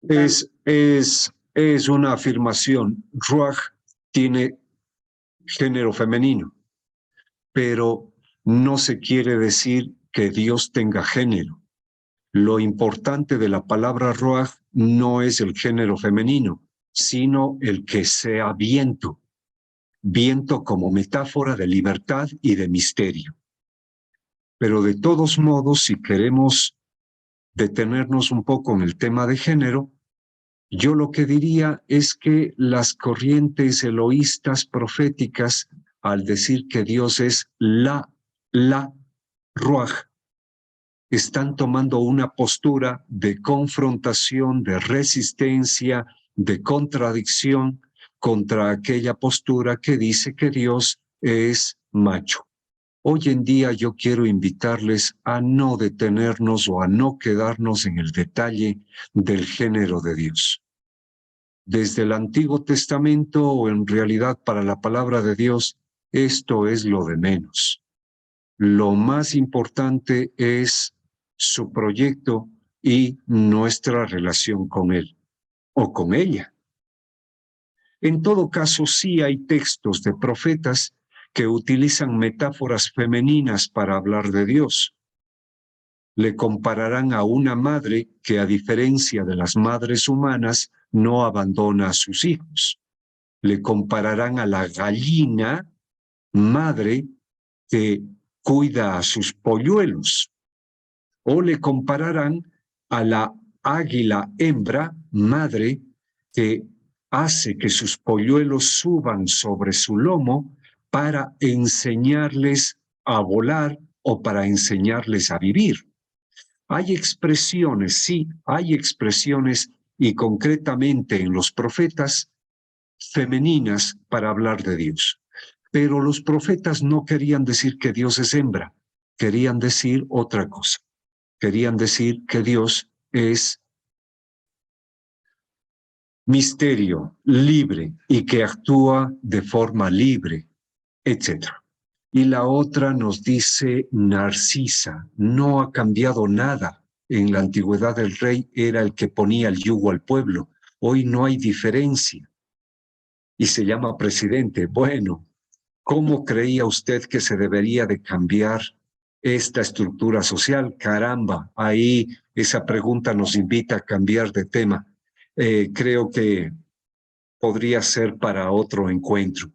dando. Es una afirmación. Ruach tiene género femenino, pero no se quiere decir que Dios tenga género. Lo importante de la palabra Ruach no es el género femenino, sino el que sea viento. Viento como metáfora de libertad y de misterio. Pero de todos modos, si queremos detenernos un poco en el tema de género, yo lo que diría es que las corrientes eloístas proféticas, al decir que Dios es la Ruach, están tomando una postura de confrontación, de resistencia, de contradicción contra aquella postura que dice que Dios es macho. Hoy en día yo quiero invitarles a no detenernos o a no quedarnos en el detalle del género de Dios. Desde el Antiguo Testamento o en realidad para la palabra de Dios, esto es lo de menos. Lo más importante es su proyecto y nuestra relación con él o con ella. En todo caso, sí hay textos de profetas que utilizan metáforas femeninas para hablar de Dios. Le compararán a una madre que, a diferencia de las madres humanas, no abandona a sus hijos. Le compararán a la gallina madre que cuida a sus polluelos. O le compararán a la águila hembra madre que hace que sus polluelos suban sobre su lomo para enseñarles a volar o para enseñarles a vivir. Hay expresiones, sí, hay expresiones y concretamente en los profetas femeninas para hablar de Dios. Pero los profetas no querían decir que Dios es hembra, querían decir otra cosa. Querían decir que Dios es misterio, libre y que actúa de forma libre, etc. Y la otra nos dice Narcisa, no ha cambiado nada. En la antigüedad el rey era el que ponía el yugo al pueblo. Hoy no hay diferencia. Y se llama presidente. Bueno, ¿cómo creía usted que se debería de cambiar esta estructura social? Caramba, ahí esa pregunta nos invita a cambiar de tema. Creo que podría ser para otro encuentro.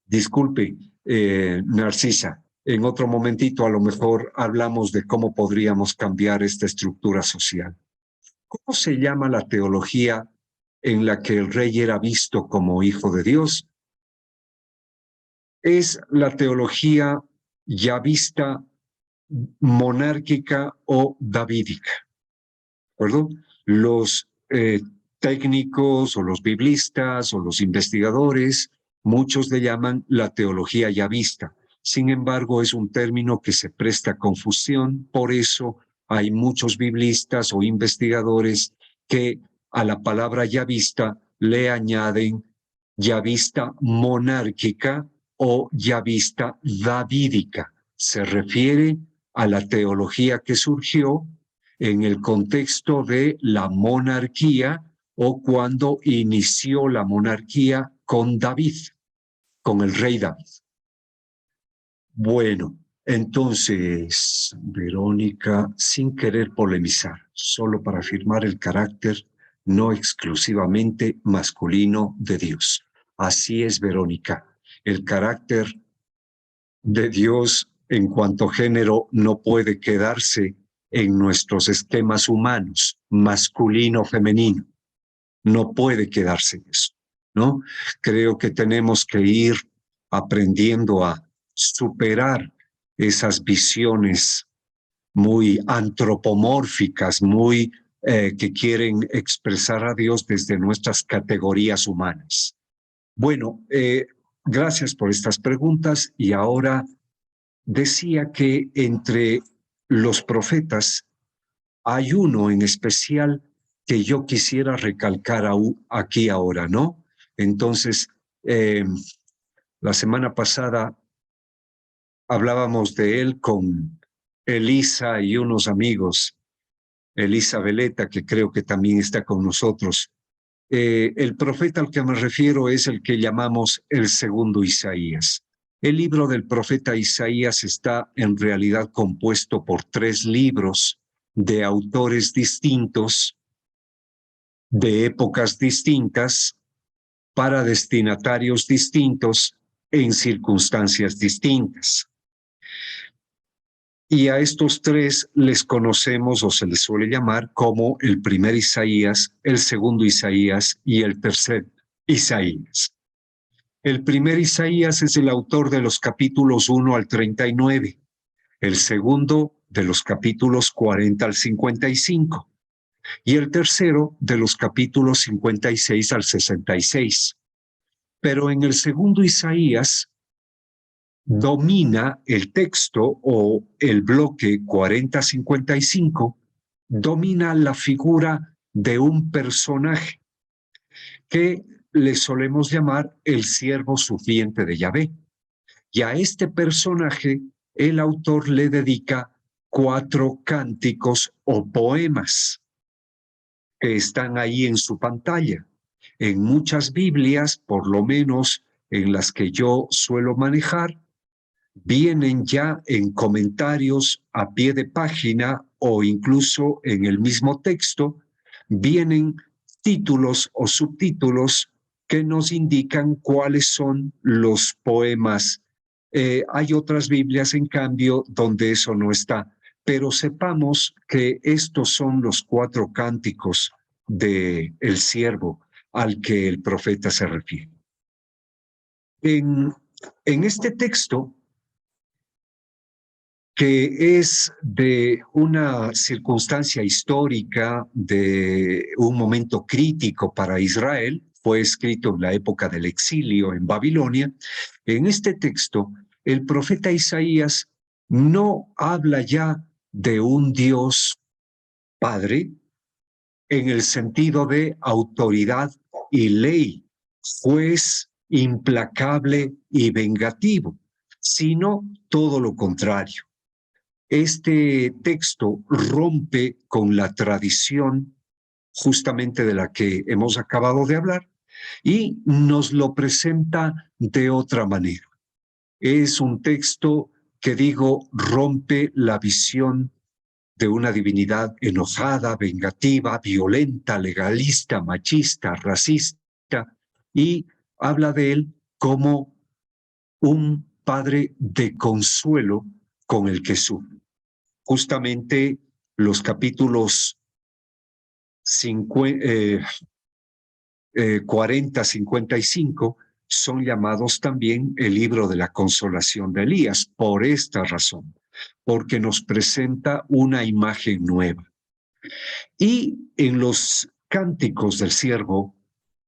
Disculpe, Narcisa, en otro momentito a lo mejor hablamos de cómo podríamos cambiar esta estructura social. ¿Cómo se llama la teología en la que el rey era visto como hijo de Dios? es la teología yavista, monárquica o davídica. ¿De acuerdo? Los técnicos o los biblistas o los investigadores, muchos le llaman la teología yavista. Sin embargo, es un término que se presta a confusión, por eso hay muchos biblistas o investigadores que a la palabra yavista le añaden yavista monárquica o yavista davídica. Se refiere a la teología que surgió en el contexto de la monarquía o cuando inició la monarquía con David, con el rey David. Bueno, entonces, Verónica, sin querer polemizar, solo para afirmar el carácter no exclusivamente masculino de Dios. Así es, Verónica. El carácter de Dios en cuanto a género no puede quedarse en nuestros esquemas humanos, masculino-femenino. No puede quedarse en eso, ¿no? Creo que tenemos que ir aprendiendo a superar esas visiones muy antropomórficas, muy que quieren expresar a Dios desde nuestras categorías humanas. Bueno, gracias por estas preguntas y ahora decía que entre los profetas hay uno en especial que yo quisiera recalcar aquí ahora, ¿no? Entonces, la semana pasada hablábamos de él con Elisa y unos amigos, Elisa Veleta, que creo que también está con nosotros. El profeta al que me refiero es el que llamamos el segundo Isaías. El libro del profeta Isaías está en realidad compuesto por 3 libros de autores distintos, de épocas distintas, para destinatarios distintos, en circunstancias distintas. Y a estos 3 les conocemos o se les suele llamar como el primer Isaías, el segundo Isaías y el tercer Isaías. El primer Isaías es el autor de los capítulos 1 al 39, el segundo de los capítulos 40 al 55 y el tercero de los capítulos 56 al 66. Pero en el segundo Isaías domina el texto o el bloque 40-55, domina la figura de un personaje que le solemos llamar el siervo sufriente de Yahvé. Y a este personaje el autor le dedica 4 cánticos o poemas que están ahí en su pantalla. En muchas Biblias, por lo menos en las que yo suelo manejar, vienen ya en comentarios a pie de página o incluso en el mismo texto, vienen títulos o subtítulos que nos indican cuáles son los poemas. Hay otras Biblias, en cambio, donde eso no está, pero sepamos que estos son los 4 cánticos del siervo al que el profeta se refiere. En este texto, que es de una circunstancia histórica, de un momento crítico para Israel, fue escrito en la época del exilio en Babilonia. En este texto, el profeta Isaías no habla ya de un Dios Padre en el sentido de autoridad y ley, juez implacable y vengativo, sino todo lo contrario. Este texto rompe con la tradición justamente de la que hemos acabado de hablar y nos lo presenta de otra manera. Es un texto que rompe la visión de una divinidad enojada, vengativa, violenta, legalista, machista, racista, y habla de él como un padre de consuelo con el que sufre. Justamente los capítulos 40-55 son llamados también el libro de la consolación de Elías, por esta razón, porque nos presenta una imagen nueva. Y en los cánticos del siervo,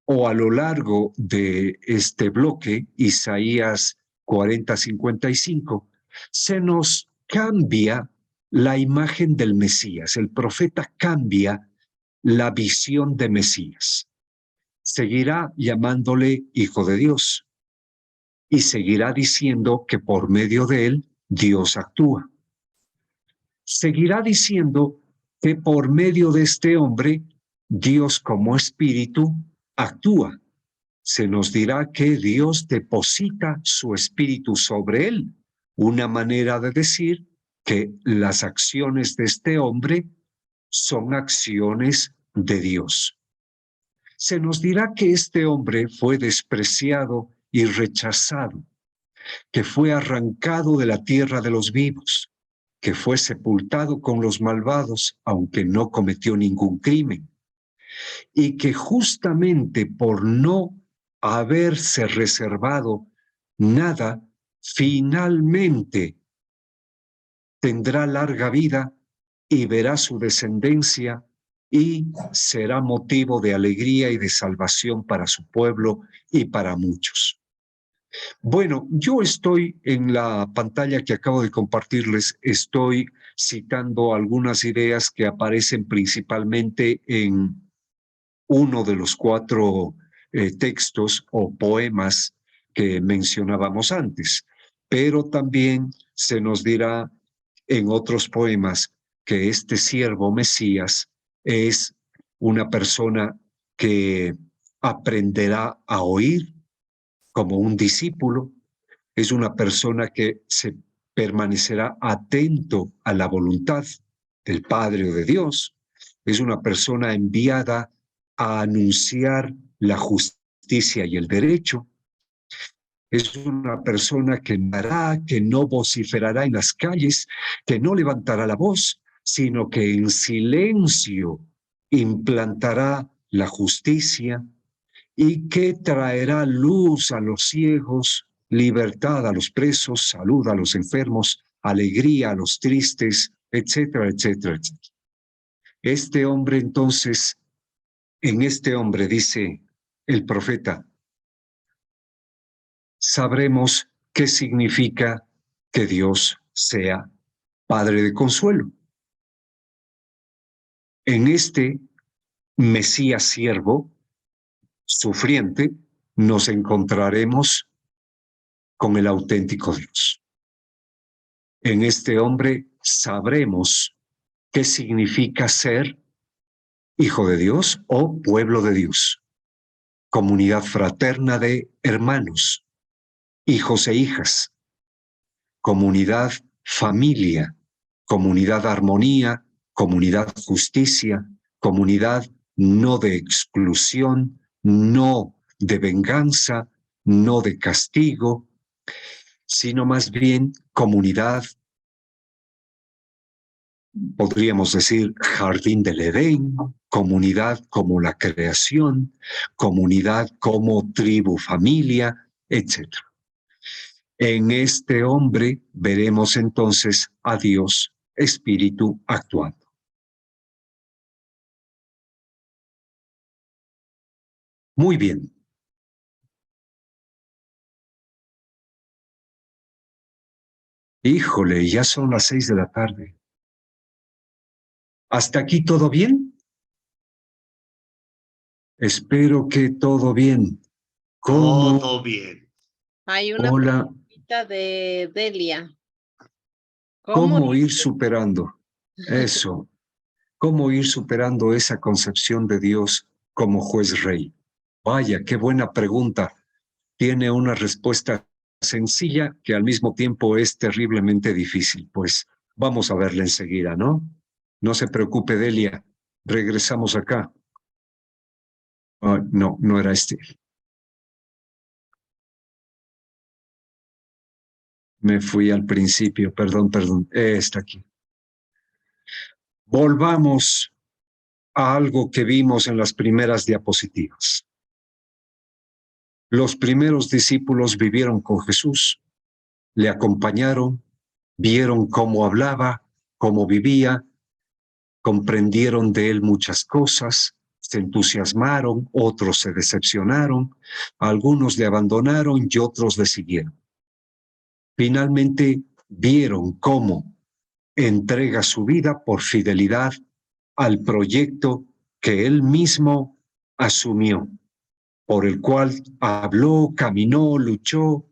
o a lo largo de este bloque, Isaías 40-55, se nos cambia la imagen del Mesías. El profeta cambia la visión de Mesías. Seguirá llamándole Hijo de Dios y seguirá diciendo que por medio de él Dios actúa. Seguirá diciendo que por medio de este hombre Dios como espíritu actúa. Se nos dirá que Dios deposita su espíritu sobre él, una manera de decir que las acciones de este hombre son acciones de Dios. Se nos dirá que este hombre fue despreciado y rechazado, que fue arrancado de la tierra de los vivos, que fue sepultado con los malvados, aunque no cometió ningún crimen, y que justamente por no haberse reservado nada, finalmente tendrá larga vida y verá su descendencia y será motivo de alegría y de salvación para su pueblo y para muchos. Bueno, yo estoy en la pantalla que acabo de compartirles, estoy citando algunas ideas que aparecen principalmente en uno de los 4 textos o poemas que mencionábamos antes, pero también se nos dirá en otros poemas que este siervo Mesías es una persona que aprenderá a oír como un discípulo, es una persona que se permanecerá atento a la voluntad del Padre o de Dios, es una persona enviada a anunciar la justicia y el derecho, es una persona que hará, que no vociferará en las calles, que no levantará la voz, sino que en silencio implantará la justicia y que traerá luz a los ciegos, libertad a los presos, salud a los enfermos, alegría a los tristes, etcétera, etcétera, etcétera. Este hombre entonces, en este hombre dice el profeta, sabremos qué significa que Dios sea Padre de consuelo. En este Mesías siervo, sufriente, nos encontraremos con el auténtico Dios. En este hombre sabremos qué significa ser hijo de Dios o pueblo de Dios, comunidad fraterna de hermanos, hijos e hijas, comunidad familia, comunidad armonía, comunidad justicia, comunidad no de exclusión, no de venganza, no de castigo, sino más bien comunidad, podríamos decir jardín del Edén, comunidad como la creación, comunidad como tribu, familia, etc. En este hombre veremos entonces a Dios Espíritu actuando. Muy bien. Híjole, ya son las 6 de la tarde. ¿Hasta aquí todo bien? Espero que todo bien. ¿Cómo? Todo bien. Hay una Hola. preguntita de Delia. ¿Cómo ir superando eso? ¿Cómo ir superando esa concepción de Dios como juez rey? Vaya, qué buena pregunta. Tiene una respuesta sencilla que al mismo tiempo es terriblemente difícil. Pues vamos a verla enseguida, ¿no? No se preocupe, Delia. Regresamos acá. No, no era este. Me fui al principio, perdón. Está aquí. Volvamos a algo que vimos en las primeras diapositivas. Los primeros discípulos vivieron con Jesús, le acompañaron, vieron cómo hablaba, cómo vivía, comprendieron de él muchas cosas, se entusiasmaron, otros se decepcionaron, algunos le abandonaron y otros le siguieron. Finalmente vieron cómo entrega su vida por fidelidad al proyecto que él mismo asumió, por el cual habló, caminó, luchó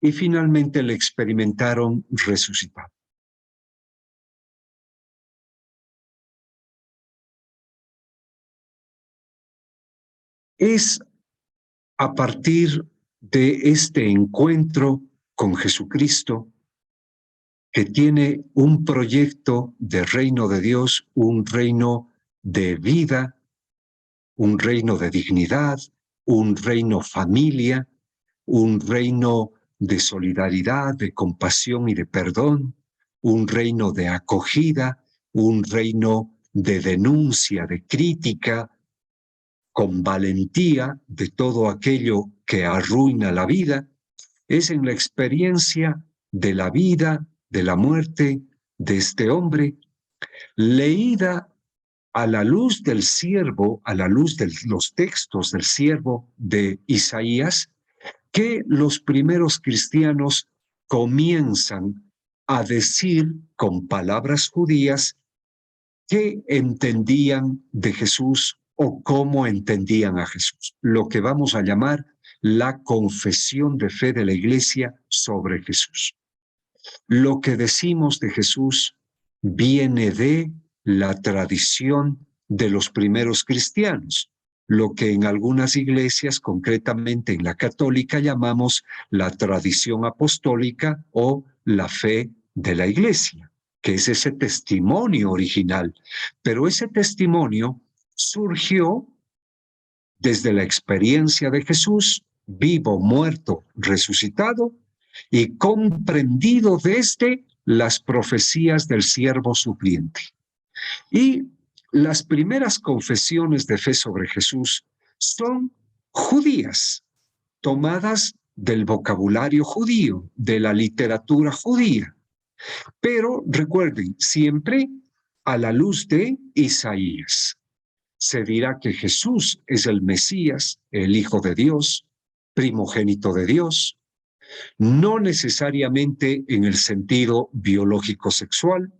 y finalmente le experimentaron resucitado. Es a partir de este encuentro con Jesucristo que tiene un proyecto de reino de Dios, un reino de vida, un reino de dignidad, un reino familia, un reino de solidaridad, de compasión y de perdón, un reino de acogida, un reino de denuncia, de crítica, con valentía de todo aquello que arruina la vida. Es en la experiencia de la vida, de la muerte de este hombre, leída a la luz del siervo, a la luz de los textos del siervo de Isaías, que los primeros cristianos comienzan a decir con palabras judías qué entendían de Jesús o cómo entendían a Jesús, lo que vamos a llamar la confesión de fe de la Iglesia sobre Jesús. Lo que decimos de Jesús viene de la tradición de los primeros cristianos, lo que en algunas iglesias, concretamente en la católica, llamamos la tradición apostólica o la fe de la Iglesia, que es ese testimonio original. Pero ese testimonio surgió desde la experiencia de Jesús, vivo, muerto, resucitado, y comprendido desde las profecías del siervo supliente. Y las primeras confesiones de fe sobre Jesús son judías, tomadas del vocabulario judío, de la literatura judía. Pero recuerden, siempre a la luz de Isaías. Se dirá que Jesús es el Mesías, el Hijo de Dios, primogénito de Dios, no necesariamente en el sentido biológico sexual.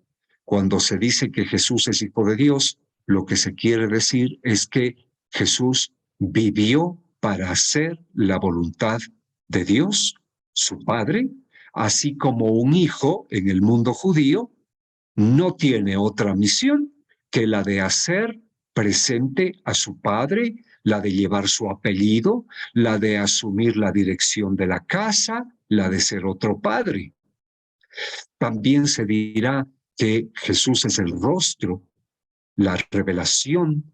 Cuando se dice que Jesús es Hijo de Dios, lo que se quiere decir es que Jesús vivió para hacer la voluntad de Dios, su Padre, así como un hijo en el mundo judío no tiene otra misión que la de hacer presente a su padre, la de llevar su apellido, la de asumir la dirección de la casa, la de ser otro padre. También se dirá que Jesús es el rostro, la revelación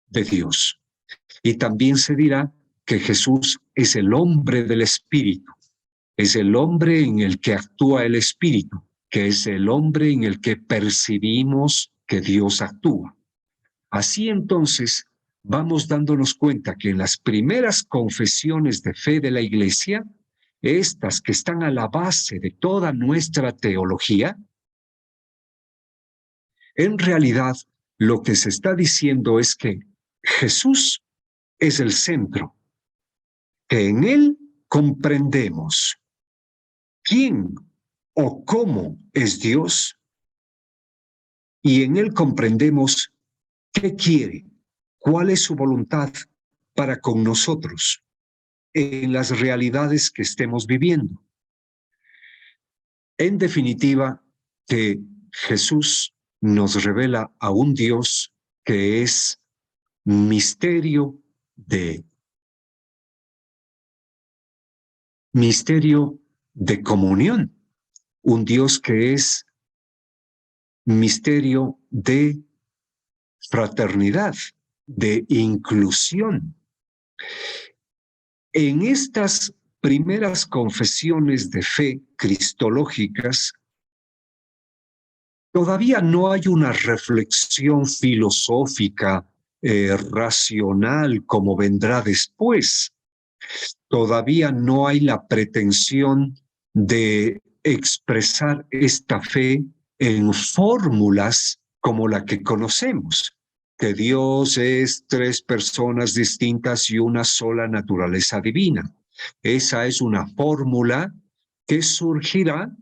de Dios. Y también se dirá que Jesús es el hombre del Espíritu, es el hombre en el que actúa el Espíritu, que es el hombre en el que percibimos que Dios actúa. Así entonces, vamos dándonos cuenta que en las primeras confesiones de fe de la Iglesia, estas que están a la base de toda nuestra teología, en realidad lo que se está diciendo es que Jesús es el centro, que en él comprendemos quién o cómo es Dios y en él comprendemos qué quiere, cuál es su voluntad para con nosotros en las realidades que estemos viviendo. En definitiva, que Jesús nos revela a un Dios que es misterio de comunión, un Dios que es misterio de fraternidad, de inclusión. En estas primeras confesiones de fe cristológicas, todavía no hay una reflexión filosófica racional como vendrá después. Todavía no hay la pretensión de expresar esta fe en fórmulas como la que conocemos, que Dios es 3 personas distintas y una sola naturaleza divina. Esa es una fórmula que surgirá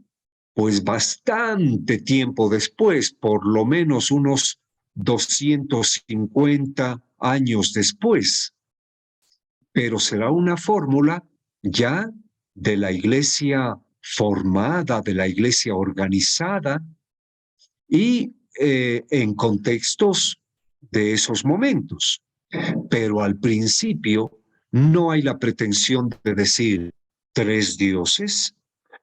pues bastante tiempo después, por lo menos unos 250 años después, pero será una fórmula ya de la iglesia formada, de la iglesia organizada y en contextos de esos momentos. Pero al principio no hay la pretensión de decir 3 dioses,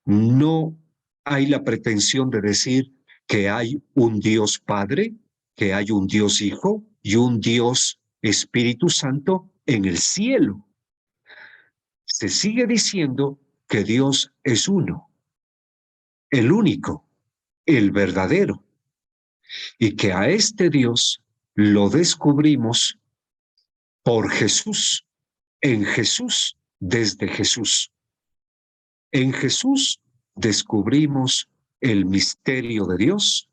no hay la pretensión de decir que hay un Dios Padre, que hay un Dios Hijo y un Dios Espíritu Santo en el cielo. Se sigue diciendo que Dios es uno, el único, el verdadero, y que a este Dios lo descubrimos por Jesús, en Jesús, desde Jesús. En Jesús descubrimos el misterio de Dios,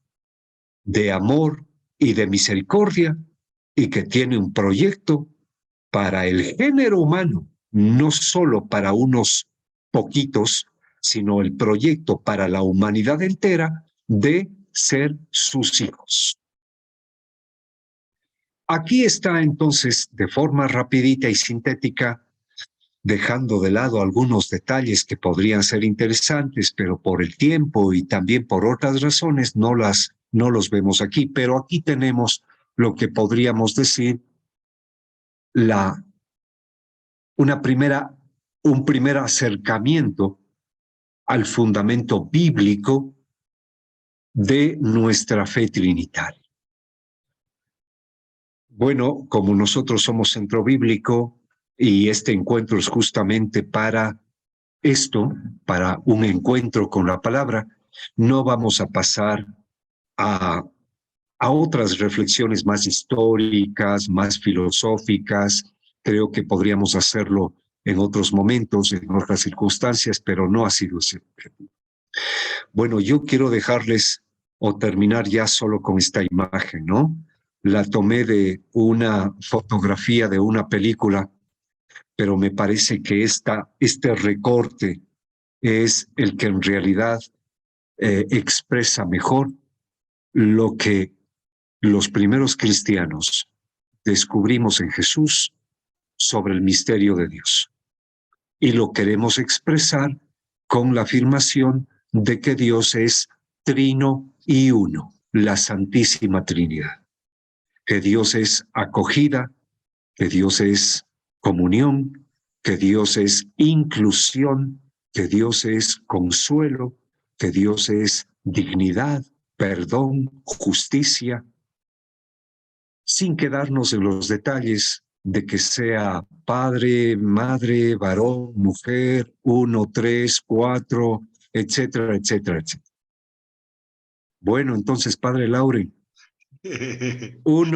de amor y de misericordia, y que tiene un proyecto para el género humano, no solo para unos poquitos, sino el proyecto para la humanidad entera de ser sus hijos. Aquí está entonces, de forma rapidita y sintética, dejando de lado algunos detalles que podrían ser interesantes, pero por el tiempo y también por otras razones no los vemos aquí. Pero aquí tenemos lo que podríamos decir un primer acercamiento al fundamento bíblico de nuestra fe trinitaria. Bueno, como nosotros somos Centro Bíblico y este encuentro es justamente para esto, para un encuentro con la palabra, no vamos a pasar a otras reflexiones más históricas, más filosóficas. Creo que podríamos hacerlo en otros momentos, en otras circunstancias, pero no ha sido ese objetivo. Bueno, yo quiero dejarles o terminar ya solo con esta imagen, ¿no? La tomé de una fotografía de una película, pero me parece que este recorte es el que en realidad expresa mejor lo que los primeros cristianos descubrimos en Jesús sobre el misterio de Dios. Y lo queremos expresar con la afirmación de que Dios es trino y uno, la Santísima Trinidad. Que Dios es acogida, que Dios es comunión, que Dios es inclusión, que Dios es consuelo, que Dios es dignidad, perdón, justicia, sin quedarnos en los detalles de que sea padre, madre, varón, mujer, 1, 3, 4, etcétera, etcétera, etcétera. Bueno, entonces, padre Lauren, 1,